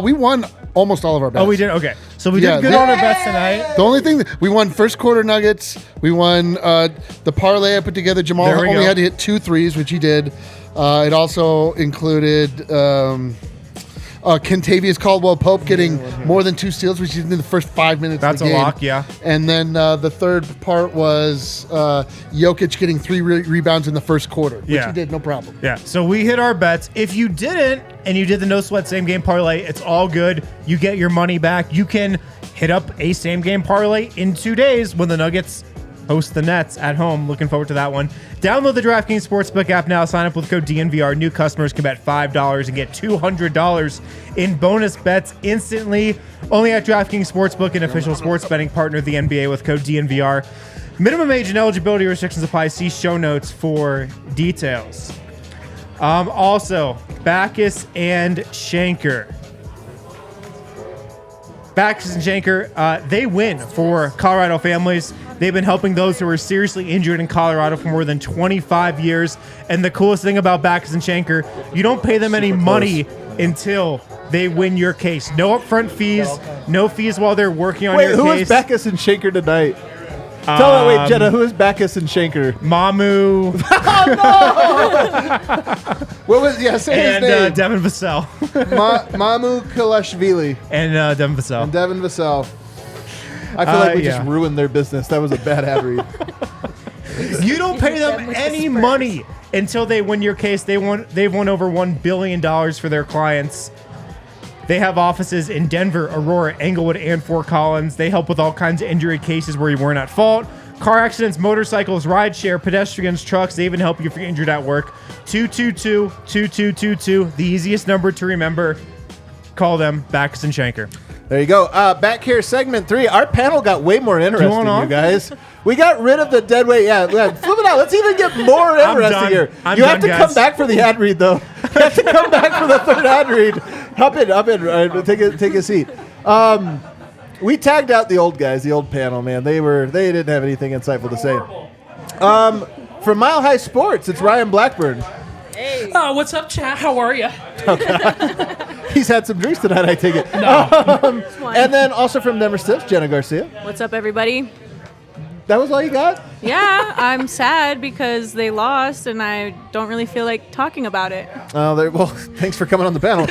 We won almost all of our bets. Oh, we did? Okay. So we Yeah, did good they- on our bets tonight. The only thing we won first quarter Nuggets. We won the parlay I put together. Jamal There we only go. had to hit 2 threes, which he did. It also included Kentavious Caldwell-Pope getting more than 2 steals, which he did in the first 5 minutes That's of the a game. lock, yeah. And then the third part was Jokic getting 3 rebounds in the first quarter, which Yeah. he did, no problem. Yeah, so we hit our bets. If you didn't and you did the no sweat same game parlay, it's all good. You get your money back. You can hit up a same game parlay in 2 days when the Nuggets host the Nets at home. Looking forward to that one. Download the DraftKings Sportsbook app now. Sign up with code DNVR. New customers can bet $5 and get $200 in bonus bets instantly. Only at DraftKings Sportsbook, an official sports betting partner of the NBA, with code DNVR. Minimum age and eligibility restrictions apply. See show notes for details. Also, Backus and Shanker. Backus and Shanker, they win for Colorado families. They've been helping those who are seriously injured in Colorado for more than 25 years. And the coolest thing about Backus and Shanker, you don't pay them any money until they win your case. No upfront fees, no fees while they're working on Wait, your who case. is Backus and Shanker tonight? Tell wait, Jenna, who is Backus and Shanker? Mamu What was, say his and name. Devin Vassell. Mamu Kalashvili and Devin Vassell. and Devin Vassell. I feel like we yeah. just ruined their business. That was a bad ad read. You don't pay them any money until they win your case. They've won over $1 billion for their clients. They have offices in Denver, Aurora, Englewood, and Fort Collins. They help with all kinds of injury cases where you weren't at fault. Car accidents, motorcycles, rideshare, pedestrians, trucks. They even help you if you're injured at work. 222-2222. The easiest number to remember. Call them, Backus and Shanker. There you go. Back here, segment 3. Our panel got way more interesting, want you on? guys. We got rid of the dead weight. Yeah, flip it out. Let's even get more interesting done. here. I'm You have done, to guys. come back for the ad read, though. You have to come back for the third ad read. Hop in. All right, take a seat. We tagged out the old guys, the old panel, man. They didn't have anything insightful to say. From Mile High Sports, it's Ryan Blackburn. Hey. What's up, chat? How are you? He's had some drinks tonight, I take it. And then also from Denver Stiffs, Jenna Garcia. What's up, everybody? That was all you got? Yeah, I'm sad because they lost, and I don't really feel like talking about it. Well, thanks for coming on the panel.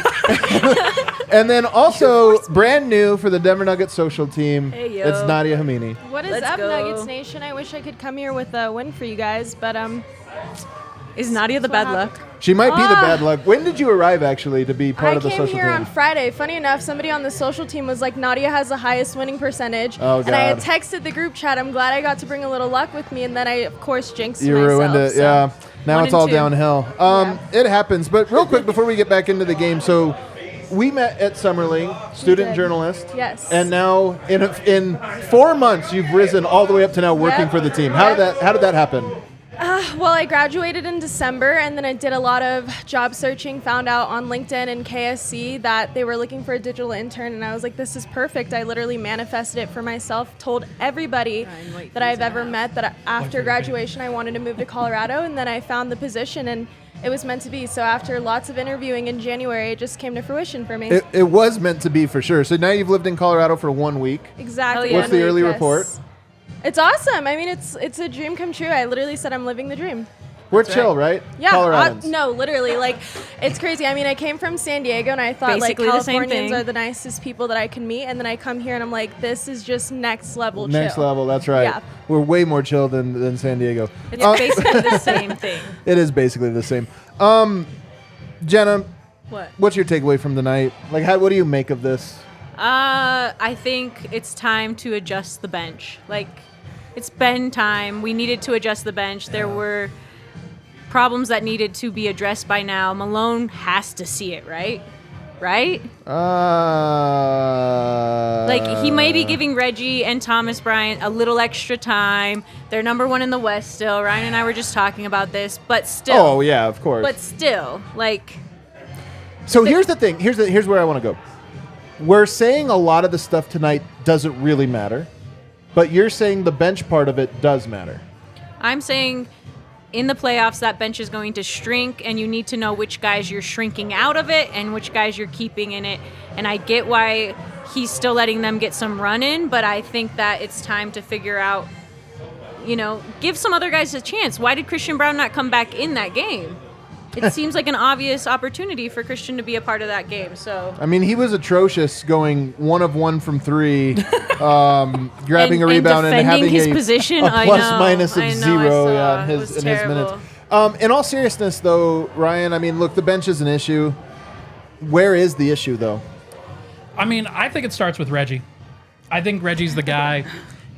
And then also brand new for the Denver Nuggets social team, Hey, yo. it's Nadia Hamini. What is Let's up, go. Nuggets Nation? I wish I could come here with a win for you guys, but Is Nadia the bad luck? She might be the bad luck. When did you arrive, actually, to be part I of the came social here team? on Friday. Funny enough, somebody on the social team was like, Nadia has the highest winning percentage. Oh, And I had God. texted the group chat. I'm glad I got to bring a little luck with me, and then I, of course, jinxed You myself. ruined it, so. yeah. Now 1 it's and all 2. downhill. It happens. But real quick, before we get back into the game, so we met at Summerling, student did. journalist. Yes. And now in 4 months, you've risen all the way up to now working Yep. for the team. How did that happen? Well, I graduated in December, and then I did a lot of job searching, found out on LinkedIn and KSC that they were looking for a digital intern, and I was like, this is perfect. I literally manifested it for myself, told everybody that I've ever met that after graduation I wanted to move to Colorado, and then I found the position, and it was meant to be. So after lots of interviewing in January, it just came to fruition for me. It was meant to be for sure. So now you've lived in Colorado for 1 week. Exactly. Hell yeah. What's the early Yes. report? It's awesome. I mean, it's a dream come true. I literally said I'm living the dream. We're chill, right? Yeah, Coloradans. no, literally, like, it's crazy. I mean, I came from San Diego, and I thought, Basically like, the same Californians thing. are the nicest people that I can meet, and then I come here, and I'm like, this is just next level Next chill. level, that's right. Yeah. We're way more chill than San Diego. It's basically the same thing. It is basically the same. Jenna, What? what's your takeaway from the night? Like, what do you make of this? I think it's time to adjust the bench. Like, it's been time. We needed to adjust the bench. There were problems that needed to be addressed by now. Malone has to see it, right? right? Like, he may be giving Reggie and Thomas Bryant a little extra time. They're number one in the West still. Ryan and I were just talking about this, but still. Oh, yeah, of course. But still, like. So here's the thing. Here's where I want to go. We're saying a lot of the stuff tonight doesn't really matter, but you're saying the bench part of it does matter. I'm saying in the playoffs, that bench is going to shrink, and you need to know which guys you're shrinking out of it and which guys you're keeping in it. And I get why he's still letting them get some run in, but I think that it's time to figure out, give some other guys a chance. Why did Christian Braun not come back in that game? It seems like an obvious opportunity for Christian to be a part of that game. So I mean, he was atrocious, going 1 of 1 from 3, grabbing a rebound and having his a position. plus minus of I know, 0 in his terrible. minutes. In all seriousness, though, Ryan, I mean, look, the bench is an issue. Where is the issue, though? I mean, I think it starts with Reggie. I think Reggie's the guy.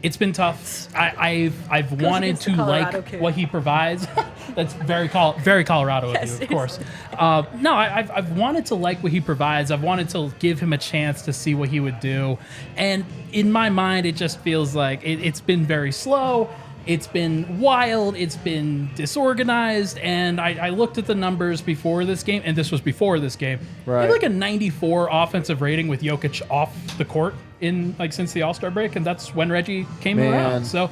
It's been tough. I've wanted to like what he provides. That's very Colorado of you, of course. No, I've wanted to like what he provides. I've wanted to give him a chance to see what he would do. And in my mind, it just feels like it's been very slow. It's been wild. It's been disorganized. And I looked at the numbers before this game, and this was before this game. Right. He had like a 94 offensive rating with Jokic off the court since the All-Star break, and that's when Reggie came around. So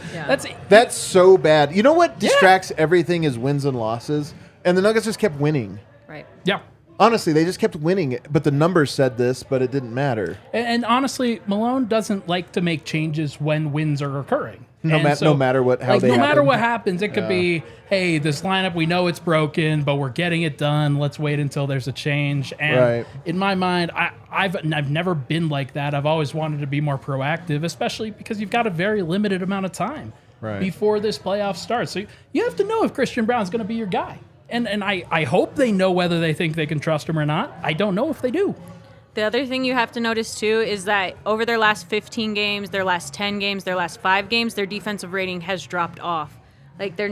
that's so bad. You know what distracts everything is wins and losses, and the Nuggets just kept winning. Right. Yeah. Honestly, they just kept winning, but the numbers said this, but it didn't matter. And honestly, Malone doesn't like to make changes when wins are occurring. No matter what happens, it could be, hey, this lineup, we know it's broken, but we're getting it done. Let's wait until there's a change. And in my mind, I've never been like that. I've always wanted to be more proactive, especially because you've got a very limited amount of time before this playoff starts. So you have to know if Christian Braun's going to be your guy. And I hope they know whether they think they can trust him or not. I don't know if they do. The other thing you have to notice, too, is that over their last 15 games, their last 10 games, their last 5 games, their defensive rating has dropped off. Like, they're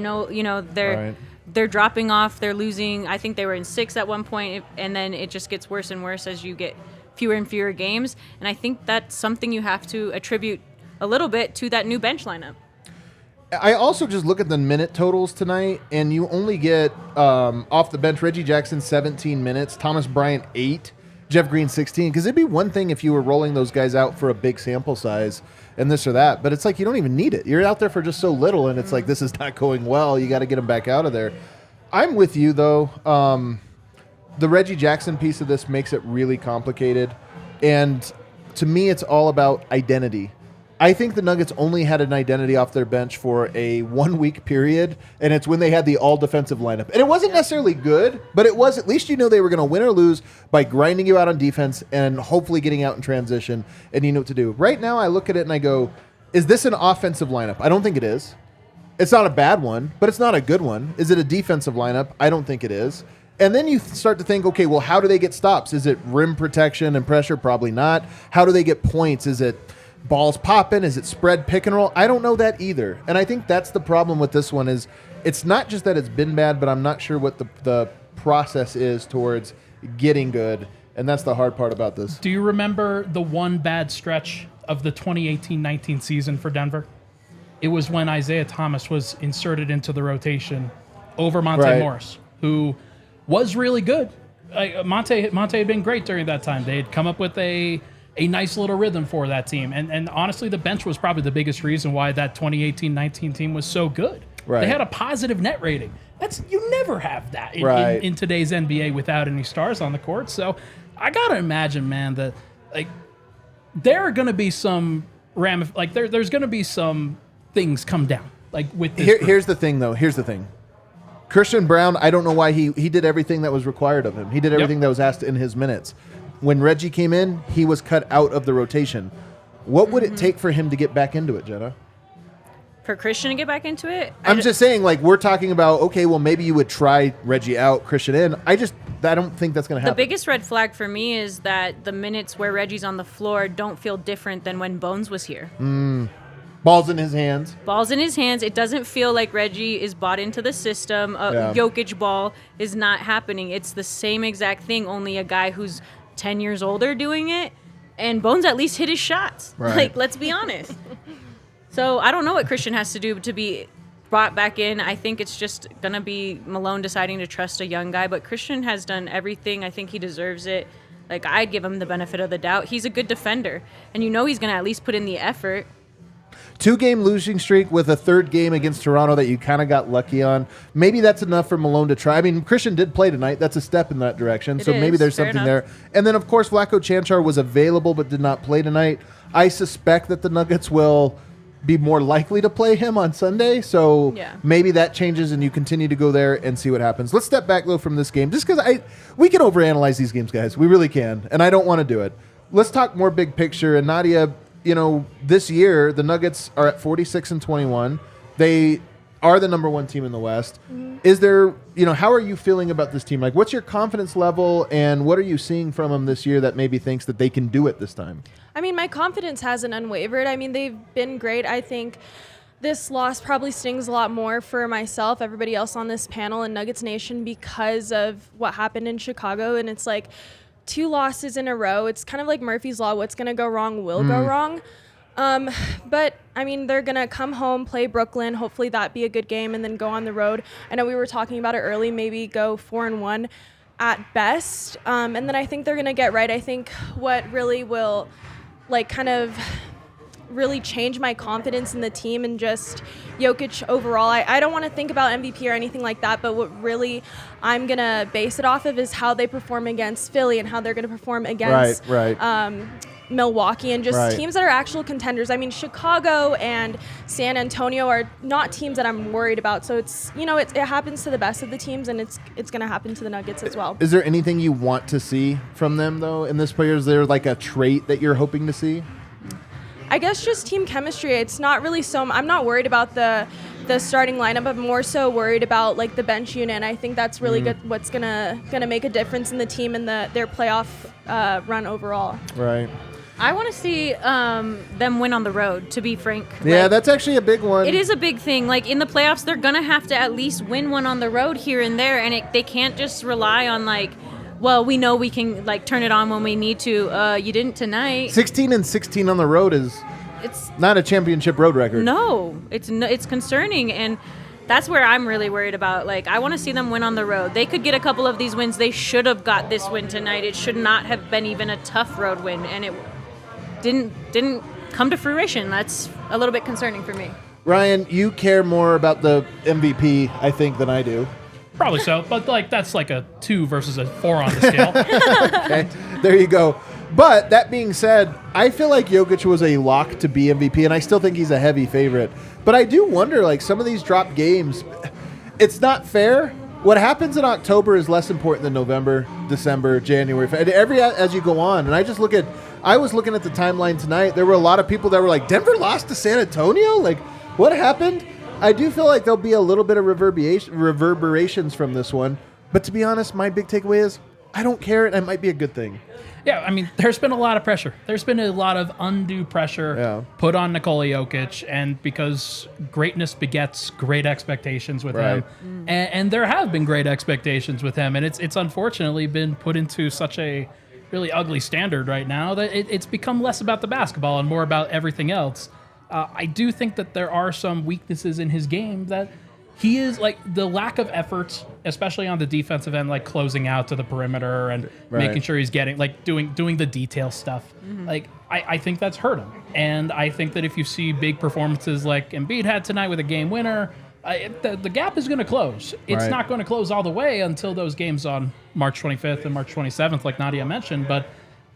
dropping off. They're losing. I think they were in 6 at one point, and then it just gets worse and worse as you get fewer and fewer games. And I think that's something you have to attribute a little bit to that new bench lineup. I also just look at the minute totals tonight, and you only get, off the bench, Reggie Jackson, 17 minutes, Thomas Bryant, 8, Jeff Green, 16. Because it'd be one thing if you were rolling those guys out for a big sample size and this or that, but it's like you don't even need it. You're out there for just so little, and it's like this is not going well. You got to get them back out of there. I'm with you, though. The Reggie Jackson piece of this makes it really complicated, and to me, it's all about identity. I think the Nuggets only had an identity off their bench for a 1-week period, and it's when they had the all-defensive lineup. And it wasn't necessarily good, but it was at least you know they were going to win or lose by grinding you out on defense and hopefully getting out in transition, and you know what to do. Right now, I look at it and I go, is this an offensive lineup? I don't think it is. It's not a bad one, but it's not a good one. Is it a defensive lineup? I don't think it is. And then you start to think, okay, well, how do they get stops? Is it rim protection and pressure? Probably not. How do they get points? Is it balls popping? Is it spread pick and roll? I don't know that either. And I think that's the problem with this one is it's not just that it's been bad, but I'm not sure what the process is towards getting good. And that's the hard part about this. Do you remember the one bad stretch of the 2018-19 season for Denver? It was when Isaiah Thomas was inserted into the rotation over Monte Morris, who was really good. Monte had been great during that time. They had come up with a nice little rhythm for that team. And honestly, the bench was probably the biggest reason why that 2018-19 team was so good. Right. They had a positive net rating. You never have that in today's NBA without any stars on the court. So I got to imagine, man, that there are going to be some there's going to be some things come down with this. Here's the thing, though. Here's the thing. Christian Braun, I don't know why he did everything that was required of him. He did everything that was asked in his minutes. When Reggie came in, he was cut out of the rotation. What would it take for him to get back into it, Jenna? For Christian to get back into it? I'm just saying, we're talking about, okay, well, maybe you would try Reggie out, Christian in. I don't think that's going to happen. The biggest red flag for me is that the minutes where Reggie's on the floor don't feel different than when Bones was here. Balls in his hands. Balls in his hands. It doesn't feel like Reggie is bought into the system. Jokic ball is not happening. It's the same exact thing, only a guy who's 10 years older doing it, and Bones at least hit his shots. Right. Like, let's be honest. So I don't know what Christian has to do to be brought back in. I think it's just going to be Malone deciding to trust a young guy, but Christian has done everything. I think he deserves it. Like, I'd give him the benefit of the doubt. He's a good defender, and he's going to at least put in the effort. 2-game losing streak with a third game against Toronto that you kind of got lucky on. Maybe that's enough for Malone to try. I mean, Christian did play tonight. That's a step in that direction. It So maybe is. there's Fair something enough. there. And then, of course, Vlatko Čančar was available but did not play tonight. I suspect that the Nuggets will be more likely to play him on Sunday. So Yeah. maybe that changes and you continue to go there and see what happens. Let's step back, though, from this game. Just because we can overanalyze these games, guys. We really can. And I don't want to do it. Let's talk more big picture. And Nadia, this year, the Nuggets are at 46-21. They are the number one team in the West. Mm-hmm. Is there, how are you feeling about this team? Like, what's your confidence level, and what are you seeing from them this year that maybe thinks that they can do it this time? I mean, my confidence hasn't unwavered. I mean, they've been great. I think this loss probably stings a lot more for myself, everybody else on this panel, and Nuggets Nation because of what happened in Chicago. And it's like 2 losses in a row. It's kind of like Murphy's Law. What's going to go wrong will go wrong. But, I mean, they're going to come home, play Brooklyn. Hopefully that be a good game, and then go on the road. I know we were talking about it early, maybe go 4-1 at best. And then I think they're going to get right. I think what really will, kind of really change my confidence in the team and just Jokic overall. I don't want to think about MVP or anything like that, but what really I'm going to base it off of is how they perform against Philly and how they're going to perform against Milwaukee and just teams that are actual contenders. I mean, Chicago and San Antonio are not teams that I'm worried about. So it's, it happens to the best of the teams, and it's going to happen to the Nuggets as well. Is there anything you want to see from them, though, in this player? Is there like a trait that you're hoping to see? I guess just team chemistry. It's not really I'm not worried about the starting lineup. I'm more so worried about the bench unit. And I think that's really good. What's gonna make a difference in the team and their playoff run overall. Right. I want to see them win on the road, to be frank. Yeah, that's actually a big one. It is a big thing. In the playoffs, they're going to have to at least win one on the road here and there. And they can't just rely on, we know we can, turn it on when we need to. You didn't tonight. 16-16 on the road is it's not a championship road record. No, it's concerning. And that's where I'm really worried about. I want to see them win on the road. They could get a couple of these wins. They should have got this win tonight. It should not have been even a tough road win. And it didn't come to fruition. That's a little bit concerning for me. Ryan, you care more about the MVP, I think, than I do. Probably so, but that's a 2 versus a 4 on the scale. Okay, there you go. But that being said, I feel like Jokic was a lock to be MVP, and I still think he's a heavy favorite. But I do wonder, some of these dropped games, it's not fair. What happens in October is less important than November, December, January, as you go on. And I was looking at the timeline tonight. There were a lot of people that were like, Denver lost to San Antonio? What happened? I do feel like there'll be a little bit of reverberations from this one. But to be honest, my big takeaway is I don't care, and it might be a good thing. Yeah, I mean, there's been a lot of pressure. There's been a lot of undue pressure put on Nikola Jokic, and because greatness begets great expectations with him, and there have been great expectations with him, and it's unfortunately been put into such a really ugly standard right now that it's become less about the basketball and more about everything else. I do think that there are some weaknesses in his game that he is the lack of effort, especially on the defensive end, closing out to the perimeter and making sure he's getting doing the detail stuff. Mm-hmm. I think that's hurt him, and I think that if you see big performances like Embiid had tonight with a game winner, the gap is going to close. It's not going to close all the way until those games on March 25th and March 27th, like Nadia mentioned, but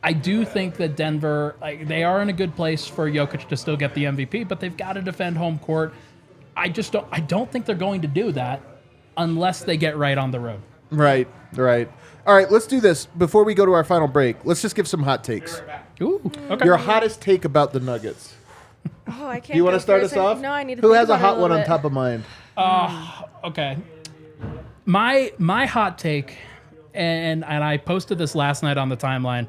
I do think that Denver, they are in a good place for Jokic to still get the MVP, but they've got to defend home court. I don't think they're going to do that unless they get right on the road. Right. All right, let's do this. Before we go to our final break, let's just give some hot takes. Ooh, okay. Your hottest take about the Nuggets. Oh, I can't. Do you want to start us off? No, I need to. Who think has a about it hot one little on bit. top of mind? Okay. My hot take, and I posted this last night on the timeline,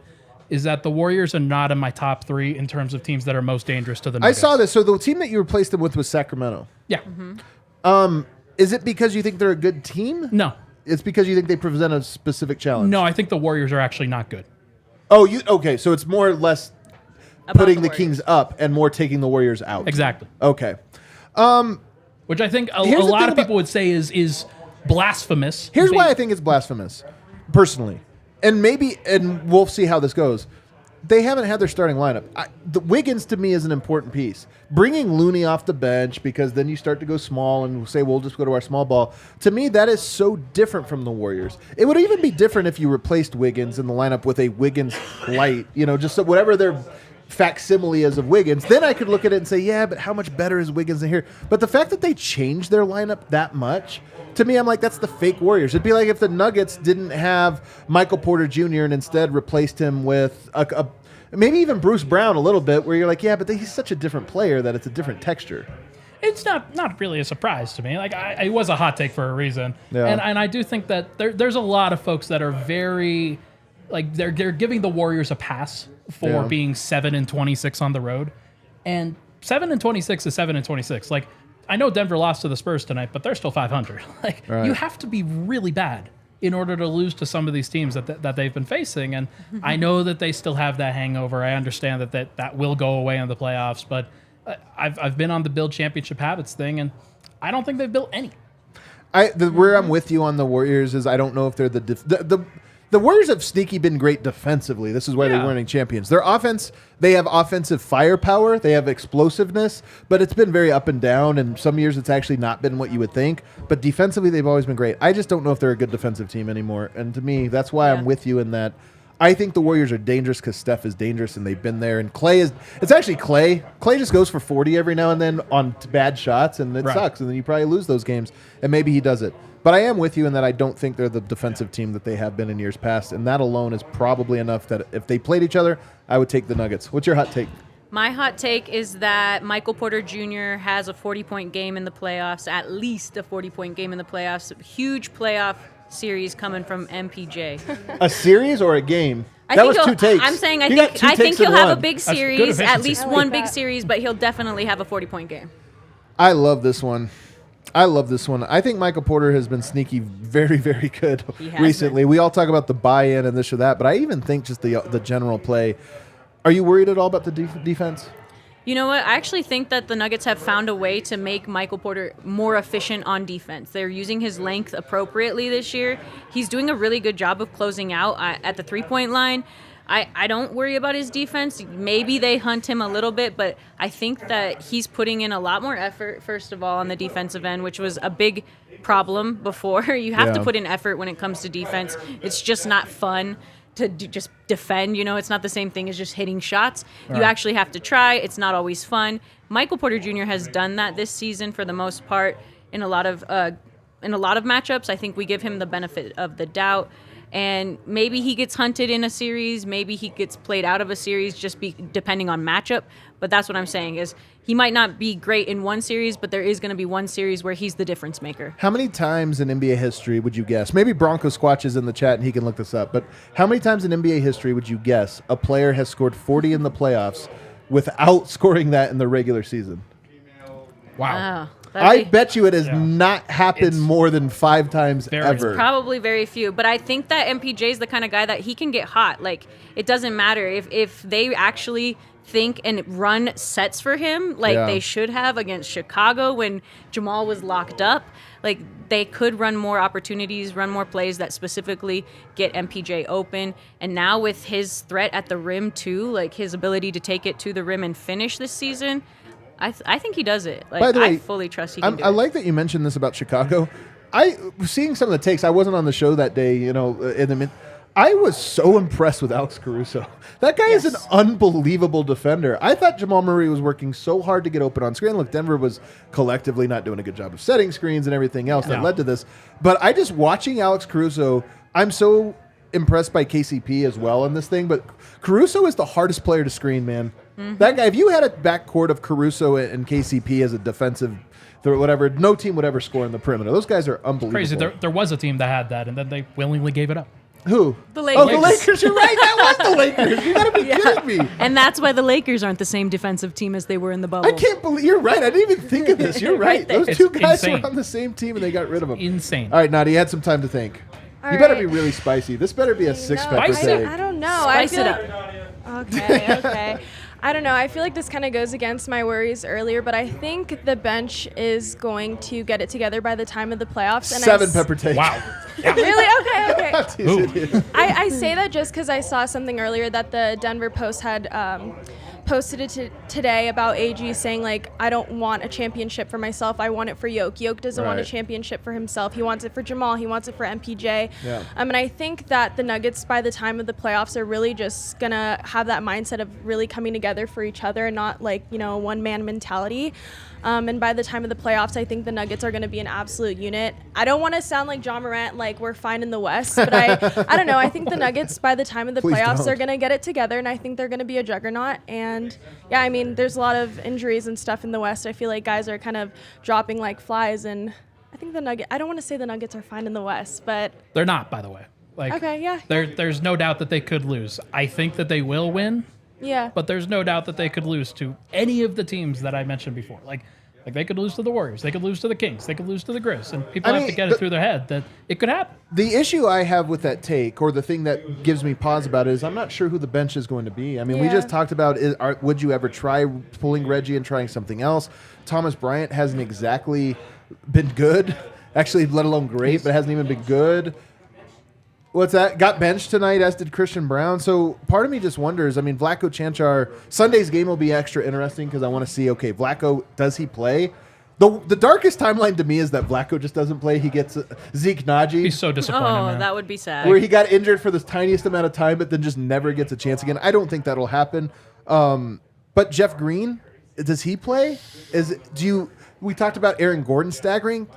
is that the Warriors are not in my top 3 in terms of teams that are most dangerous to the Nuggets. I saw this. So the team that you replaced them with was Sacramento. Yeah. Mm-hmm. Is it because you think they're a good team? No. It's because you think they present a specific challenge. No, I think the Warriors are actually not good. Oh, okay? So it's more or less About putting the Warriors. Kings up and more taking the Warriors out. Exactly. Okay. Which I think a Here's the lot thing of people would say is blasphemous. Here's why I think it's blasphemous, personally, and we'll see how this goes. They haven't had their starting lineup. The Wiggins to me is an important piece. Bringing Looney off the bench, because then you start to go small and say we'll just go to our small ball. To me, that is so different from the Warriors. It would even be different if you replaced Wiggins in the lineup with a Wiggins light. Just so whatever their facsimile is of Wiggins. Then I could look at it and say, yeah, but how much better is Wiggins in here? But the fact that they changed their lineup that much. To me, I'm like, that's the fake Warriors. It'd be like if the Nuggets didn't have Michael Porter Jr. and instead replaced him with maybe even Bruce Brown a little bit, where you're like, yeah, but he's such a different player that it's a different texture. It's not really a surprise to me. Like it was a hot take for a reason, Yeah. and I do think that there's a lot of folks that are very like they're giving the Warriors a pass for being 7-26 on the road, and 7-26 is 7-26. Like I know Denver lost to the Spurs tonight, but they're still 500. Like you have to be really bad in order to lose to some of these teams that they've been facing. And I know that they still have that hangover. I understand that will go away in the playoffs, but I've been on the build championship habits thing, and I don't think they've built any. Where I'm with you on the Warriors is I don't know if they're the Warriors have sneaky been great defensively. This is why they're winning champions. Their offense, they have offensive firepower. They have explosiveness, but it's been very up and down, and some years it's actually not been what you would think. But defensively, they've always been great. I just don't know if they're a good defensive team anymore. And to me, that's why I'm with you in that. I think the Warriors are dangerous because Steph is dangerous, and they've been there. And it's actually Clay. Clay just goes for 40 every now and then on bad shots, and it sucks. And then you probably lose those games, and maybe he does it. But I am with you in that I don't think they're the defensive team that they have been in years past, and that alone is probably enough that if they played each other, I would take the Nuggets. What's your hot take? My hot take is that Michael Porter Jr. has a 40-point game in the playoffs, at least a 40-point game in the playoffs. Huge playoff series coming from MPJ. A series or a game? I That think was two takes. I'm saying I You got think two I think takes in he'll have a one. big good series, at efficiency. least I like one big that. series, but he'll definitely have a 40-point game. I love this one. I think Michael Porter has been sneaky very, very good He has recently. We all talk about the buy-in and this or that, but I even think just the general play. Are you worried at all about the defense? You know what? I actually think that the Nuggets have found a way to make Michael Porter more efficient on defense. They're using his length appropriately this year. He's doing a really good job of closing out at the three-point line. I don't worry about his defense. Maybe they hunt him a little bit, but I think that he's putting in a lot more effort, first of all, on the defensive end, which was a big problem before. You have to put in effort when it comes to defense. It's just not fun to just defend. It's not the same thing as just hitting shots. You actually have to try. It's not always fun. Michael Porter Jr. has done that this season for the most part in a lot of matchups. I think we give him the benefit of the doubt. And maybe he gets hunted in a series. Maybe he gets played out of a series depending on matchup. But that's what I'm saying is he might not be great in one series, but there is going to be one series where he's the difference maker. How many times in NBA history would you guess? Maybe Bronco Squatch is in the chat and he can look this up. But how many times in NBA history would you guess a player has scored 40 in the playoffs without scoring that in the regular season? Wow. I bet you it has not happened more than 5 times ever. Probably very few, but I think that MPJ is the kind of guy that he can get hot. Like, it doesn't matter if they actually think and run sets for him like they should have against Chicago when Jamal was locked up. Like, they could run more opportunities, run more plays that specifically get MPJ open. And now with his threat at the rim too, like his ability to take it to the rim and finish this season, I think he does it. Like, By the way, I fully trust he can do it. I like that you mentioned this about Chicago. Seeing some of the takes, I wasn't on the show that day, I was so impressed with Alex Caruso. That guy is an unbelievable defender. I thought Jamal Murray was working so hard to get open on screen. Look, Denver was collectively not doing a good job of setting screens and everything else that led to this. But I just watching Alex Caruso, I'm so impressed by KCP as well in this thing. But Caruso is the hardest player to screen, man. Mm-hmm. That guy, if you had a backcourt of Caruso and KCP as a defensive whatever, no team would ever score in the perimeter. Those guys are unbelievable. Crazy. There was a team that had that, and then they willingly gave it up. Who? The Lakers. Oh, the Lakers. You're right. That was the Lakers. You got to be kidding me. And that's why the Lakers aren't the same defensive team as they were in the bubble. I can't believe you're right. I didn't even think of this. You're right. Right there. Those two It's guys insane. were on the same team and they got rid of them. Insane. All right, Nadi, you had some time to think. You better be really spicy. This better be a 6 pepper Spice it. take. I don't know. Spice it up. Okay. I don't know. I feel like this kind of goes against my worries earlier, but I think the bench is going to get it together by the time of the playoffs. And 7 pepper take. Wow. Really? Okay. Teasing you. I say that just because I saw something earlier that the Denver Post had posted it today about AG saying, like, I don't want a championship for myself. I want it for Yoke. Yoke doesn't want a Right. championship for himself. He wants it for Jamal. He wants it for MPJ. Yeah. And I think that the Nuggets, by the time of the playoffs, are really just going to have that mindset of really coming together for each other and not, like, you know, a one-man mentality. And by the time of the playoffs, I think the Nuggets are going to be an absolute unit. I don't want to sound like John Morant, like we're fine in the West, but I don't know. I think the Nuggets, by the time of the Please playoffs, don't. are going to get it together, and I think they're going to be a juggernaut. And yeah, I mean, there's a lot of injuries and stuff in the West. I feel like guys are kind of dropping like flies, and I think I don't want to say the Nuggets are fine in the West, but They're not, by the way. Like, okay, yeah. There's no doubt that they could lose. I think that they will win, Yeah. but there's no doubt that they could lose to any of the teams that I mentioned before. Like they could lose to the Warriors, they could lose to the Kings, they could lose to the Grizz, and people have to get it through their head that it could happen. The issue I have with that take, or the thing that gives me pause about it, is I'm not sure who the bench is going to be. I mean, we Yeah. just talked about would you ever try pulling Reggie and trying something else? Thomas Bryant hasn't exactly been good, actually, let alone great, but hasn't even been good. What's that? Got benched tonight, as did Christian Brown. So part of me just wonders, I mean, Vlatko Čančar, Sunday's game will be extra interesting because I want to see, okay, Vlatko, does he play? The darkest timeline to me is that Vlatko just doesn't play. He gets Zeke Naji. He's so disappointed, Oh, man. that would be sad. Where he got injured for the tiniest amount of time, but then just never gets a chance again. I don't think that'll happen. But Jeff Green, does he play? We talked about Aaron Gordon staggering.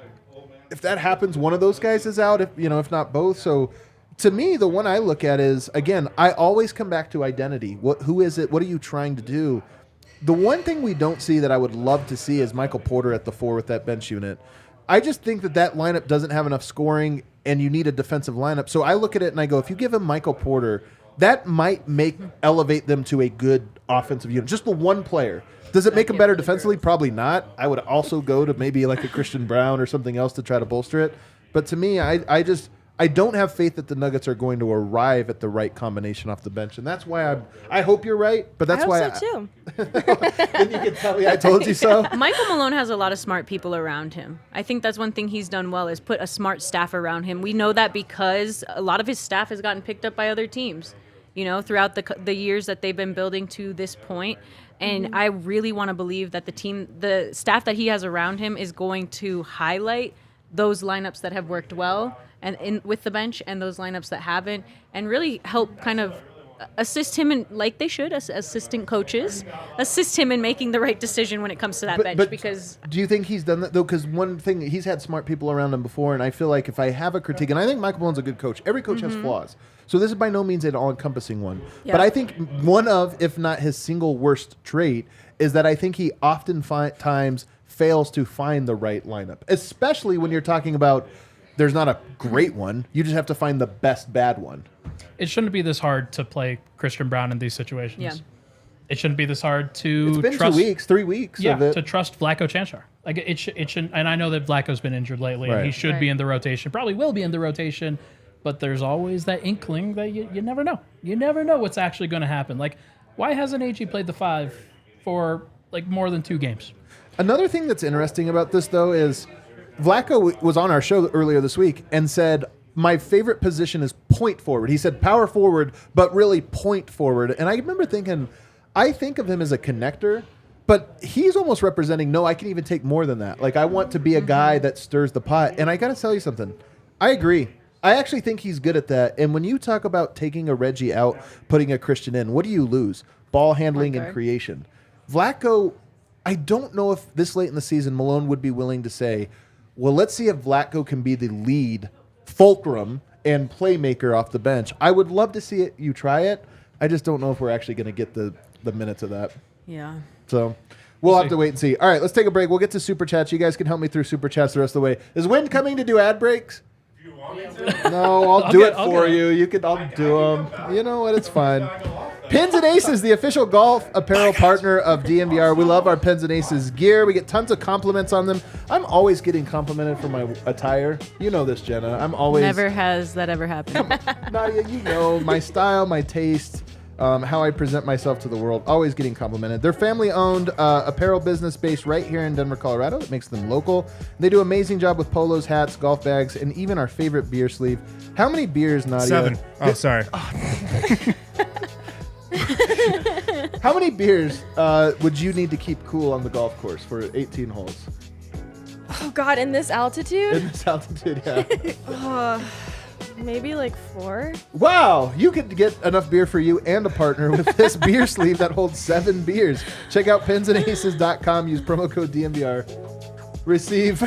If that happens, one of those guys is out. If not both. So to me, the one I look at is, again, I always come back to identity. Who is it? What are you trying to do? The one thing we don't see that I would love to see is Michael Porter at the 4 with that bench unit. I just think that lineup doesn't have enough scoring, and you need a defensive lineup. So I look at it and I go, if you give him Michael Porter, that might elevate them to a good offensive unit. Just the one player. Does it make them better defensively? Probably not. I would also go to maybe like a Christian Brown or something else to try to bolster it. But to me, I don't have faith that the Nuggets are going to arrive at the right combination off the bench, and that's why I hope you're right. But that's why I hope so too. then you can tell me I told you so. Michael Malone has a lot of smart people around him. I think that's one thing he's done well, is put a smart staff around him. We know that because a lot of his staff has gotten picked up by other teams, throughout the years that they've been building to this point. And I really want to believe that the staff that he has around him is going to highlight those lineups that have worked well and with the bench, and those lineups that haven't, and really help kind of assist him in, like they should, as assistant coaches, assist him in making the right decision when it comes to that bench. Because do you think he's done that though? Because one thing, he's had smart people around him before, and I feel like if I have a critique, and I think Michael Malone's a good coach. Every coach has flaws, so this is by no means an all-encompassing one. Yeah. But I think one of, if not his single worst trait, is that I think he oftentimes fails to find the right lineup, especially when you're talking about. There's not a great one. You just have to find the best bad one. It shouldn't be this hard to play Christian Brown in these situations. Yeah. It shouldn't be this hard to It's been trust. 2 weeks, 3 weeks. Yeah, of it. to trust Vlatko Čančar. Like it shouldn't. And I know that Vlatko's been injured lately, Right. and he should be Right. in the rotation. Probably will be in the rotation, but there's always that inkling that you never know. You never know what's actually going to happen. Like, why hasn't AG played the 5 for like more than 2 games? Another thing that's interesting about this, though, is Vlatko was on our show earlier this week and said, my favorite position is point forward. He said power forward, but really point forward. And I remember thinking, I think of him as a connector, but he's almost representing, no, I can even take more than that. Like, I want to be a guy that stirs the pot. And I got to tell you something. I agree. I actually think he's good at that. And when you talk about taking a Reggie out, putting a Christian in, what do you lose? Ball handling and creation. Vlatko, I don't know if this late in the season Malone would be willing to say, well, let's see if Vlatko can be the lead fulcrum and playmaker off the bench. I would love to see you try it. I just don't know if we're actually going to get the minutes of that. yeah. So we'll have to wait and see. All right, let's take a break. We'll get to Super Chats. You guys can help me through Super Chats the rest of the way. Is Wynn coming to do ad breaks? Do you want me to? No, I'll do it for you. I'll do them. You know what? It's fine. Pins and Aces, the official golf apparel partner of DNVR. We love our Pins and Aces gear. We get tons of compliments on them. I'm always getting complimented for my attire. You know this, Jenna. I'm always... Never has that ever happened. Nadia, you know my style, my taste, how I present myself to the world. Always getting complimented. They're family-owned apparel business based right here in Denver, Colorado. It makes them local. They do an amazing job with polos, hats, golf bags, and even our favorite beer sleeve. How many beers, Nadia? 7. Oh, sorry. How many beers would you need to keep cool on the golf course for 18 holes? Oh God, in this altitude? In this altitude, yeah. Maybe like 4. Wow, you could get enough beer for you and a partner with this beer sleeve that holds 7 beers. Check out pinsandaces.com. Use promo code DNVR. Receive...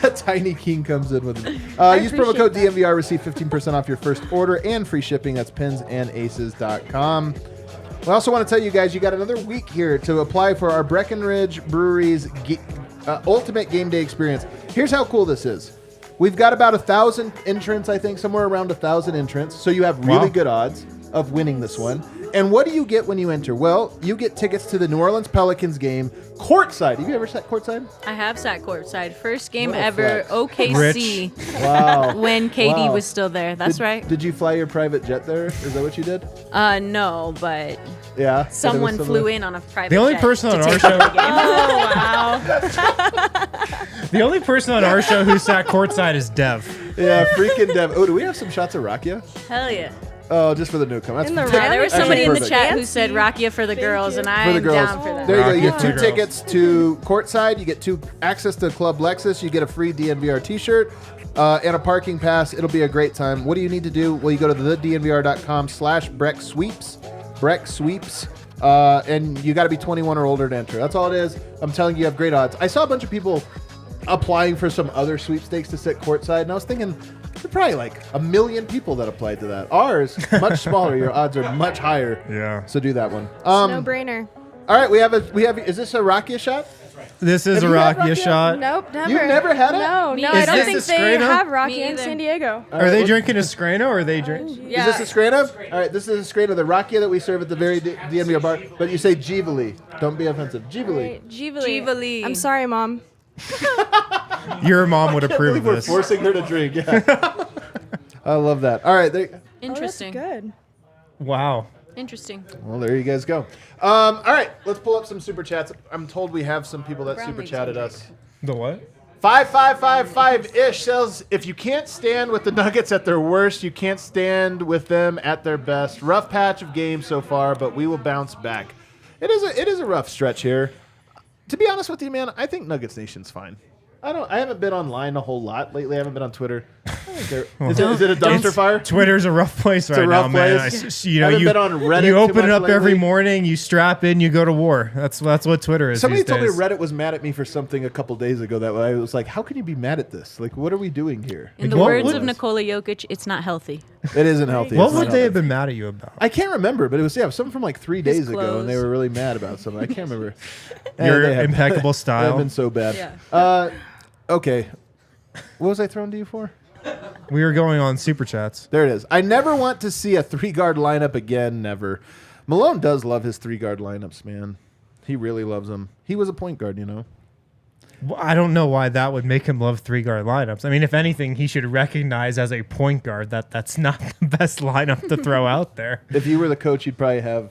A tiny king comes in with it. Use promo code DNVR. Receive 15% off your first order and free shipping. That's pinsandaces.com. We also want to tell you guys, you got another week here to apply for our Breckenridge Brewery's Ultimate Game Day Experience. Here's how cool this is. We've got about 1,000 entrants, I think, somewhere around 1,000 entrants. So you have really good odds of winning this one. And what do you get when you enter? Well, you get tickets to the New Orleans Pelicans game courtside. Have you ever sat courtside? I have sat courtside. First game What a ever, flex. OKC, Wow. when KD Wow. was still there. That's right. Did you fly your private jet there? Is that what you did? No, but Yeah. someone flew in on a private The only jet person to on our take show- over the game. Oh, wow. The only person on our show who sat courtside is Dev. Yeah, freaking Dev. Oh, do we have some shots of Rakia? Hell yeah. Oh, just for the newcomer. That's In the perfect. Yeah, there was Actually, somebody in the perfect. chat who said Rakia for the girls, and For the I'm girls. down for that. There you go. You get Rocky 2 for the tickets to courtside. You get 2 access to Club Lexus. You get a free DNVR t-shirt and a parking pass. It'll be a great time. What do you need to do? Well, you go to thednvr.com/BreckSweeps. Breck Sweeps. And you got to be 21 or older to enter. That's all it is. I'm telling you, you have great odds. I saw a bunch of people applying for some other sweepstakes to sit courtside, and I was thinking, there are probably like 1 million people that applied to that. Ours, much smaller. Your odds are much higher. Yeah. So do that one. No brainer. All right, we have. Is this a Rakia shot? This is Have a you had Rakia Rakia? shot. Nope, never. You've never had it? No, Me no, either. I don't Is think this a they Scrano? have Me Rocky in either. San Diego. Are they drinking a Scrano or are they drink? Yeah. Is this a Scrano? All right, this is a Scrano, the Rakia that we serve at the very DNVR bar. But you say Givali. Don't be offensive. Givali. Givali. I'm sorry, Mom. Your mom would I can't approve believe we're this. forcing her to drink. Yeah. I love that. All right. Interesting. Oh, that's good. Wow. Interesting. Well, there you guys go. All right, let's pull up some super chats. I'm told we have some people that Brown super league's chatted gonna us. The what? 5555-ish says, if you can't stand with the Nuggets at their worst, you can't stand with them at their best. Rough patch of games so far, but we will bounce back. It is a rough stretch here. To be honest with you, man, I think Nuggets Nation's fine. I haven't been online a whole lot lately. I haven't been on Twitter. Is it a dumpster fire? Twitter's a rough place right rough now, man. place. You Haven't been on Reddit you too open much it up every lately. morning, you strap in, you go to war. That's what Twitter is. Somebody these told me days. Reddit was mad at me for something a couple days ago that I was like, how can you be mad at this? Like, what are we doing here? In the What words would- of Nikola Jokic, it's not healthy. It isn't healthy. What It's not would they have healthy. been mad at you about? I can't remember, but it was something from like 3 days ago, clothes. and they were really mad about something. I can't remember. Your They have- impeccable They have style. been so bad. Yeah. Okay. What was I thrown to you for? We were going on super chats. There it is. I never want to see a 3-guard lineup again. Never. Malone does love his 3-guard lineups, man. He really loves them. He was a point guard, you know. Well, I don't know why that would make him love 3-guard lineups. I mean, if anything, he should recognize as a point guard that that's not the best lineup to throw out there. If you were the coach, you'd probably have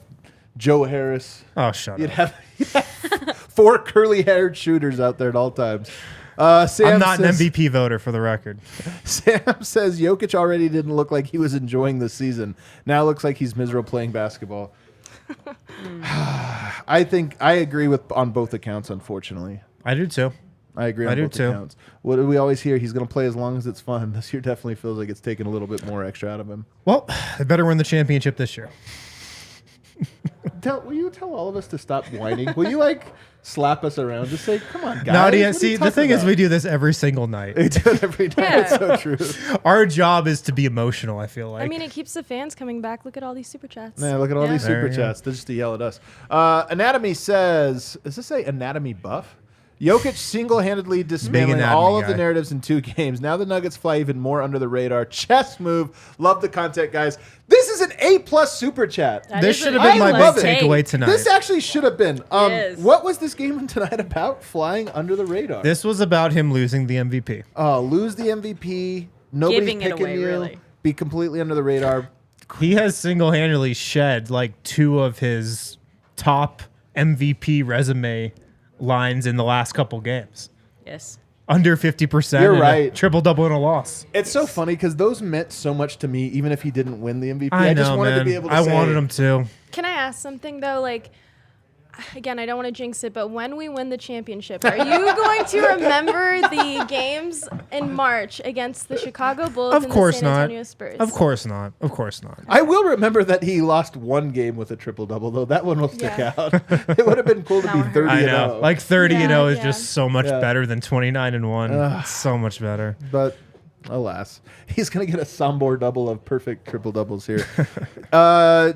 Joe Harris. Oh, shut You'd up. have 4 curly-haired shooters out there at all times. Sam I'm not says, an MVP voter for the record. Sam says Jokic already didn't look like he was enjoying the season. Now it looks like he's miserable playing basketball. I think I agree on both accounts, unfortunately. I do too. I agree on I do both too. accounts. What do we always hear? He's going to play as long as it's fun. This year definitely feels like it's taking a little bit more extra out of him. Well, they better win the championship this year. Will you tell all of us to stop whining? Will you slap us around? Just say, come on, guys. Nadia, What are you see, the talking thing is about? we do this every single night. We do it every night. Yeah. It's so true. Our job is to be emotional, I feel like. I mean, it keeps the fans coming back. Look at all these super chats. Man, look at all these There super you go. chats. They're just to yell at us. Anatomy says, does this say Anatomy Buff? Jokic single-handedly dismantling Big all anatomy of the guy. narratives in 2 games. Now the Nuggets fly even more under the radar. Chess move. Love the content, guys. This is an A+ super chat. That This is should a have been I my love big it. takeaway tonight. This actually should have been. Yes. What was this game tonight about? Flying under the radar. This was about him losing the MVP. Lose the MVP. Nobody's Giving it picking away, you. really. Be completely under the radar. He has single-handedly shed like 2 of his top MVP resume lines in the last couple games. Yes. Under 50%. You're and right. Triple-double and a loss. It's so funny because those meant so much to me, even if he didn't win the MVP. I know, just wanted man. to be able to I say, wanted him to. Can I ask something though? Like, again, I don't want to jinx it, but when we win the championship, are you going to remember the games in March against the Chicago Bulls Of and course the San not. Antonio Spurs? Of course not. Of course not. I will remember that he lost 1 game with a triple-double, though. That one will stick Yeah. out. It would have been cool to be Now we're 30 I and know. 0. Like 30 and 0 is Yeah. just so much Yeah. better than 29 and 1. It's so much better. But alas, he's going to get a Sombor double of perfect triple-doubles here.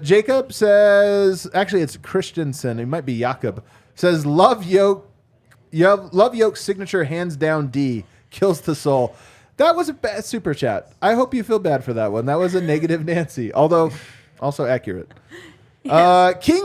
Jacob says, actually, it's Christensen. It might be Jakob. Says, love Yoke's signature hands down D. Kills the soul. That was a bad super chat. I hope you feel bad for that one. That was a negative Nancy, although also accurate. King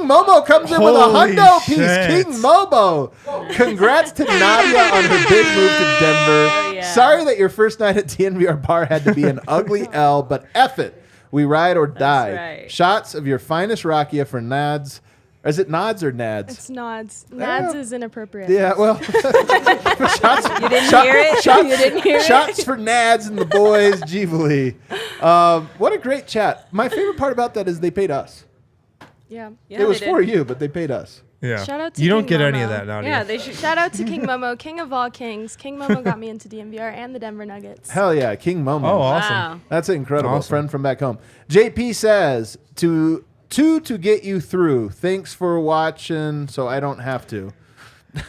Momo comes in with a Holy hundo piece. shit. King Momo. Congrats to Nadia on her big move to Denver. Oh, yeah. Sorry that your first night at DNVR Bar had to be an ugly L, but F it. We ride or die. right. Shots of your finest rakia for Nads. Is it Nods or Nads? It's nods. Nads is inappropriate. Yeah, well, shots. You didn't hear it? Shots, You didn't hear it? shots for Nads and the boys, Givoli. What a great chat. My favorite part about that is they paid us. Yeah. Yeah, it was they for did. you, but they paid us. Yeah. Shout out to you don't King get any of Momo. that now, do Yeah, you? they should. Shout out to King Momo, king of all kings. King Momo got me into DNVR and the Denver Nuggets. Hell yeah, King Momo. Oh, awesome. Wow. That's incredible. Awesome. Friend from back home. JP says, to get you through. Thanks for watching, so I don't have to.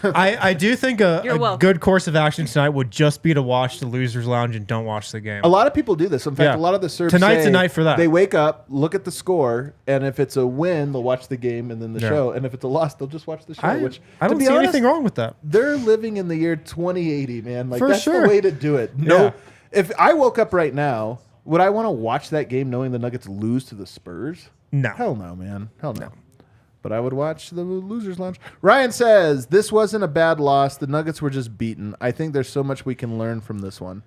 I do think a You're welcome. good course of action tonight would just be to watch the Losers Lounge and don't watch the game. A lot of people do this. In fact, Yeah. a lot of the Serbs Tonight's say a night for that. They wake up, look at the score, and if it's a win, they'll watch the game and then the Yeah. show. And if it's a loss, they'll just watch the show. I Which don't to be see honest, anything wrong with that. They're living in the year 2080, man. Like For that's sure. the way to do it. No, Yeah. if I woke up right now, would I want to watch that game knowing the Nuggets lose to the Spurs? No. Hell no, man. Hell no. But I would watch the Losers Lounge. Ryan says, this wasn't a bad loss. The Nuggets were just beaten. I think there's so much we can learn from this one.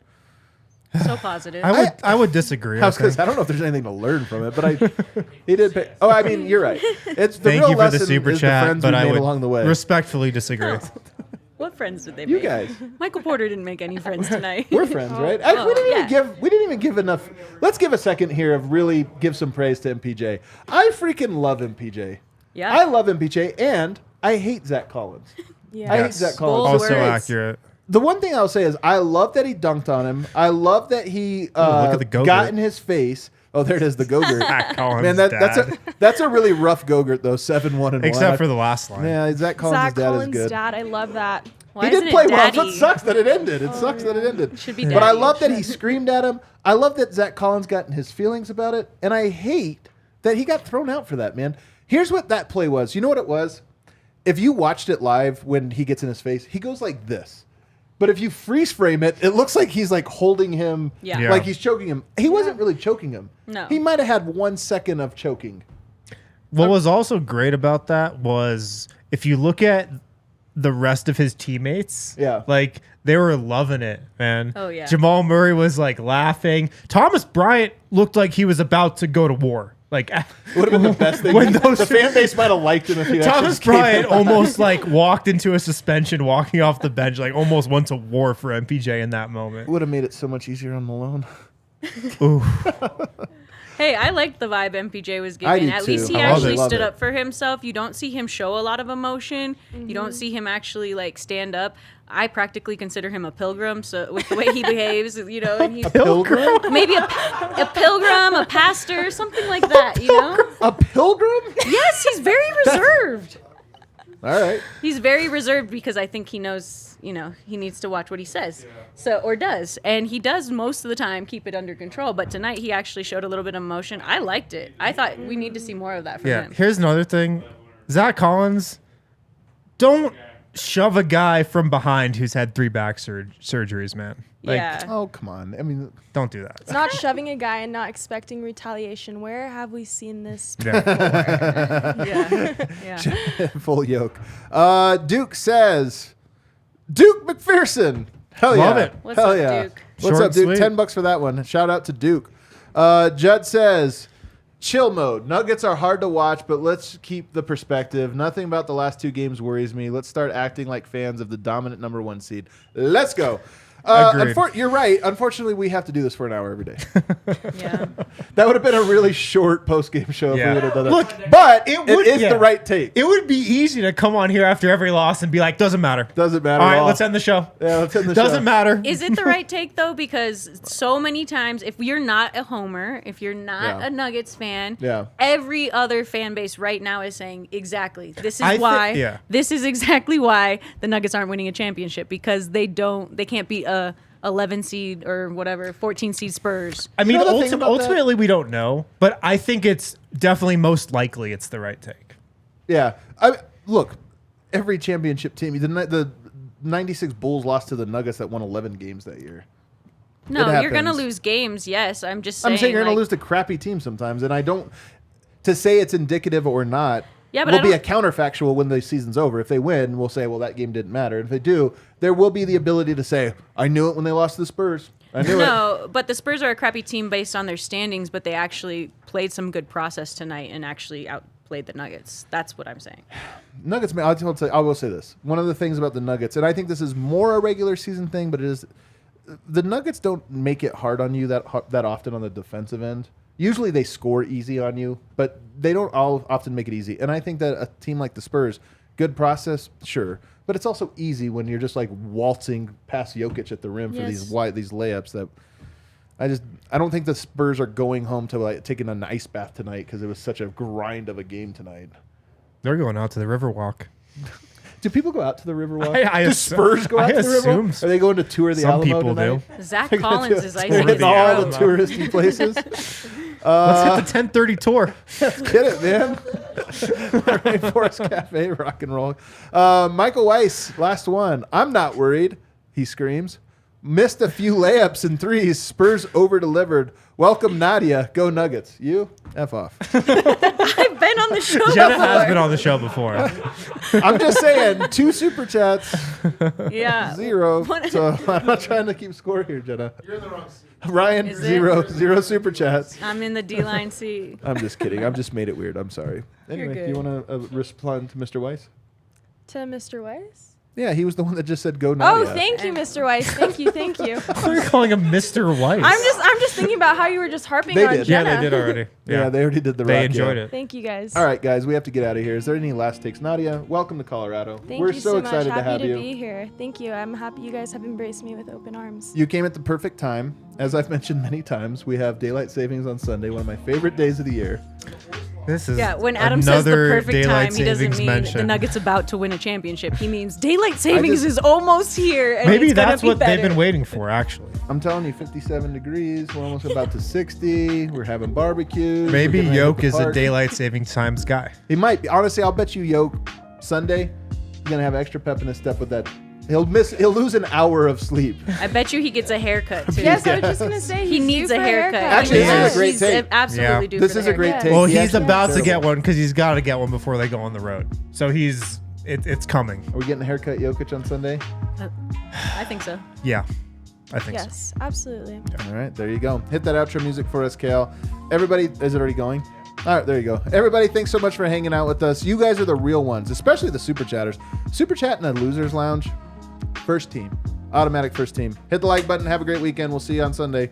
So positive. I would disagree. I don't know if there's anything to learn from it, but he did pay. Oh, I mean, you're right. It's the Thank real you for the lesson super is chat, the friends but we I made would along the way. respectfully disagree. What friends did they You make? guys. Michael Porter didn't make any friends tonight. We're friends, right? We didn't even give enough. Let's give a second here of really give some praise to MPJ. I freaking love MPJ. Yeah. I love MPJ, and I hate Zach Collins. Yeah. I hate Zach Collins. Bold Also words. accurate. The one thing I'll say is I love that he dunked on him. I love that he look at the Go-Gurt. got in his face. Oh, there it is, the Go-Gurt. Zach Collins' Man, dad. that's a really rough Go-Gurt though. 7-1-1. Except for the last line. Yeah, Zach Collins' Zach dad Collins' is good. dad, I love that. Why He isn't did it play well. Daddy? It sucks that it ended. It sucks that it ended. Should be But I Daddy. love that he screamed at him. I love that Zach Collins got in his feelings about it. And I hate that he got thrown out for that, man. Here's what that play was. You know what it was? If you watched it live when he gets in his face, he goes like this. But if you freeze frame it, it looks like he's like holding him, Yeah. Yeah. like he's choking him. He wasn't really choking him. No. He might have had 1 second of choking. What was also great about that was if you look at the rest of his teammates, Yeah. like they were loving it, man. Oh, yeah. Jamal Murray was like laughing. Thomas Bryant looked like he was about to go to war. Like Would have been the best thing. When those- the fan base might have liked him if he Thomas actually Bryant came out. almost like walked into a suspension, walking off the bench, like almost went to war for MPJ in that moment. Would have made it so much easier on Malone. Ooh. Hey, I liked the vibe MPJ was I giving. do At too. least he I love actually it. Love stood it. up for himself. You don't see him show a lot of emotion. You don't see him actually like stand up. I practically consider him a pilgrim, so with the way he behaves, you know, and he's Pilgrim? maybe a pilgrim, a pastor, something like that, you know? A pilgrim? Yes, he's very reserved. All right. He's very reserved because I think he knows, you know, he needs to watch what he says. So or does. And he does most of the time keep it under control, but tonight he actually showed a little bit of emotion. I liked it. I thought we need to see more of that from Yeah. him. Here's another thing. Zach Collins, don't shove a guy from behind who's had 3 back surgeries, man. Like, Yeah. Oh, come on. I mean, don't do that. It's not shoving a guy and not expecting retaliation. Where have we seen this? Yeah. Yeah. full yoke. Duke says, Duke McPherson. Hell Love yeah. it. What's Hell up, yeah. Duke? What's Short up, Duke? and sweet. $10 for that one. Shout out to Duke. Judd says, chill mode. Nuggets are hard to watch, but let's keep the perspective. Nothing about the last 2 games worries me. Let's start acting like fans of the dominant number 1 seed. Let's go. Agreed. You're right. Unfortunately, we have to do this for an hour every day. Yeah. That would have been a really short post-game show if Yeah. we would have done that. Look, but it it would- is yeah. the right take. It would be easy to come on here after every loss and be like, doesn't matter. Doesn't matter All at right, all. let's end the show. Yeah, let's end the show. Doesn't matter. Is it the right take though? Because so many times, if you're not a homer, if you're not Yeah. a Nuggets fan, Yeah. every other fan base right now is saying exactly. This I is thi- why. yeah. This is exactly why the Nuggets aren't winning a championship because they can't beat a 11 seed or whatever 14 seed Spurs. I mean, You know the thing about that? ultimately, we don't know, but I think it's definitely most likely it's the right take. Yeah. Look, every championship team, the 96 Bulls lost to the Nuggets that won 11 games that year. No, It you're gonna happens. lose games. Yes, I'm just saying. I'm saying you're going like, to lose to crappy teams sometimes, and I don't to say it's indicative or not. Yeah, but will I be a don't- counterfactual when the season's over. If they win, we'll say, well, that game didn't matter. If they do, there will be the ability to say, I knew it when they lost to the Spurs. I knew it. No, but the Spurs are a crappy team based on their standings, but they actually played some good process tonight and actually outplayed the Nuggets. That's what I'm saying. Nuggets, man, I will say this. One of the things about the Nuggets, and I think this is more a regular season thing, but it is the Nuggets don't make it hard on you that often on the defensive end. Usually they score easy on you, but they don't all often make it easy. And I think that a team like the Spurs, good process, sure, but it's also easy when you're just like waltzing past Jokic at the rim for Yes. these layups that I don't think the Spurs are going home to like taking an ice bath tonight because it was such a grind of a game tonight. They're going out to the Riverwalk. Do people go out to the Riverwalk? I Do assu- Spurs go out I to the Riverwalk? assume Are they going to tour the some Alamo people tonight? do. Zach Collins is They're icing hitting his all throat. the touristy places. Let's hit the 10:30 tour. Let's get it, man. Rainforest Cafe, rock and roll. Michael Weiss, last one. I'm not worried, he screams. Missed a few layups and threes. Spurs over-delivered. Welcome, Nadia. Go Nuggets. You? F off. I've been on the show Jenna before. has been on the show before. I'm just saying, 2 super chats, Yeah. 0. What- So I'm not trying to keep score here, Jenna. You're in the wrong seat. Ryan, Is it? 0 super chats. I'm in the D-line seat. I'm just kidding. I've just made it weird. I'm sorry. Anyway, good. you want to respond to Mr. Weiss? To Mr. Weiss? Yeah, he was the one that just said go Nadia. Oh, thank you, Mr. Weiss. Thank you, thank you. You're calling him Mr. Weiss. I'm just thinking about how you were just harping They on did. Yeah, Jenna. they did already. Yeah, they already did the They rock, enjoyed yeah. it. Thank you guys. All right, guys, we have to get out of here. Is there any last takes? Nadia, welcome to Colorado. Thank We're you so so excited much. to have Happy you. to be here. Thank you. I'm happy you guys have embraced me with open arms. You came at the perfect time. As I've mentioned many times, we have daylight savings on Sunday, one of my favorite days of the year. This is Yeah, when Adam says the another perfect daylight time, he doesn't savings mean mention. the Nuggets about to win a championship. He means daylight savings just- is almost here. And Maybe it's gonna that's be what they've better. been waiting for, actually. I'm telling you, 57 degrees. We're almost about to 60. We're having barbecues. Maybe We're getting ready to Yoke hit the is a park. daylight savings times guy. He might be. Honestly, I'll bet you Yoke Sunday, he's going to have extra pep in his step with that. He'll lose an hour of sleep. I bet you he gets a haircut too. Yes, I was just gonna say He he's needs due a for haircut. Actually, this is a Yes. great He's take. absolutely Yeah. due This for is the a great haircut. take. Well, He he's actually about looks to get terrible. one because he's got to get one before they go on the road. So it's coming. Are we getting a haircut, Jokic, on Sunday? I think so. Yeah, I think so. Yes, absolutely. All right, there you go. Hit that outro music for us, Kale. Everybody, is it already going? All right, there you go. Everybody, thanks so much for hanging out with us. You guys are the real ones, especially the super chatters. Super chat in the losers lounge, first team, automatic first team. Hit the like button. Have a great weekend. We'll see you on Sunday.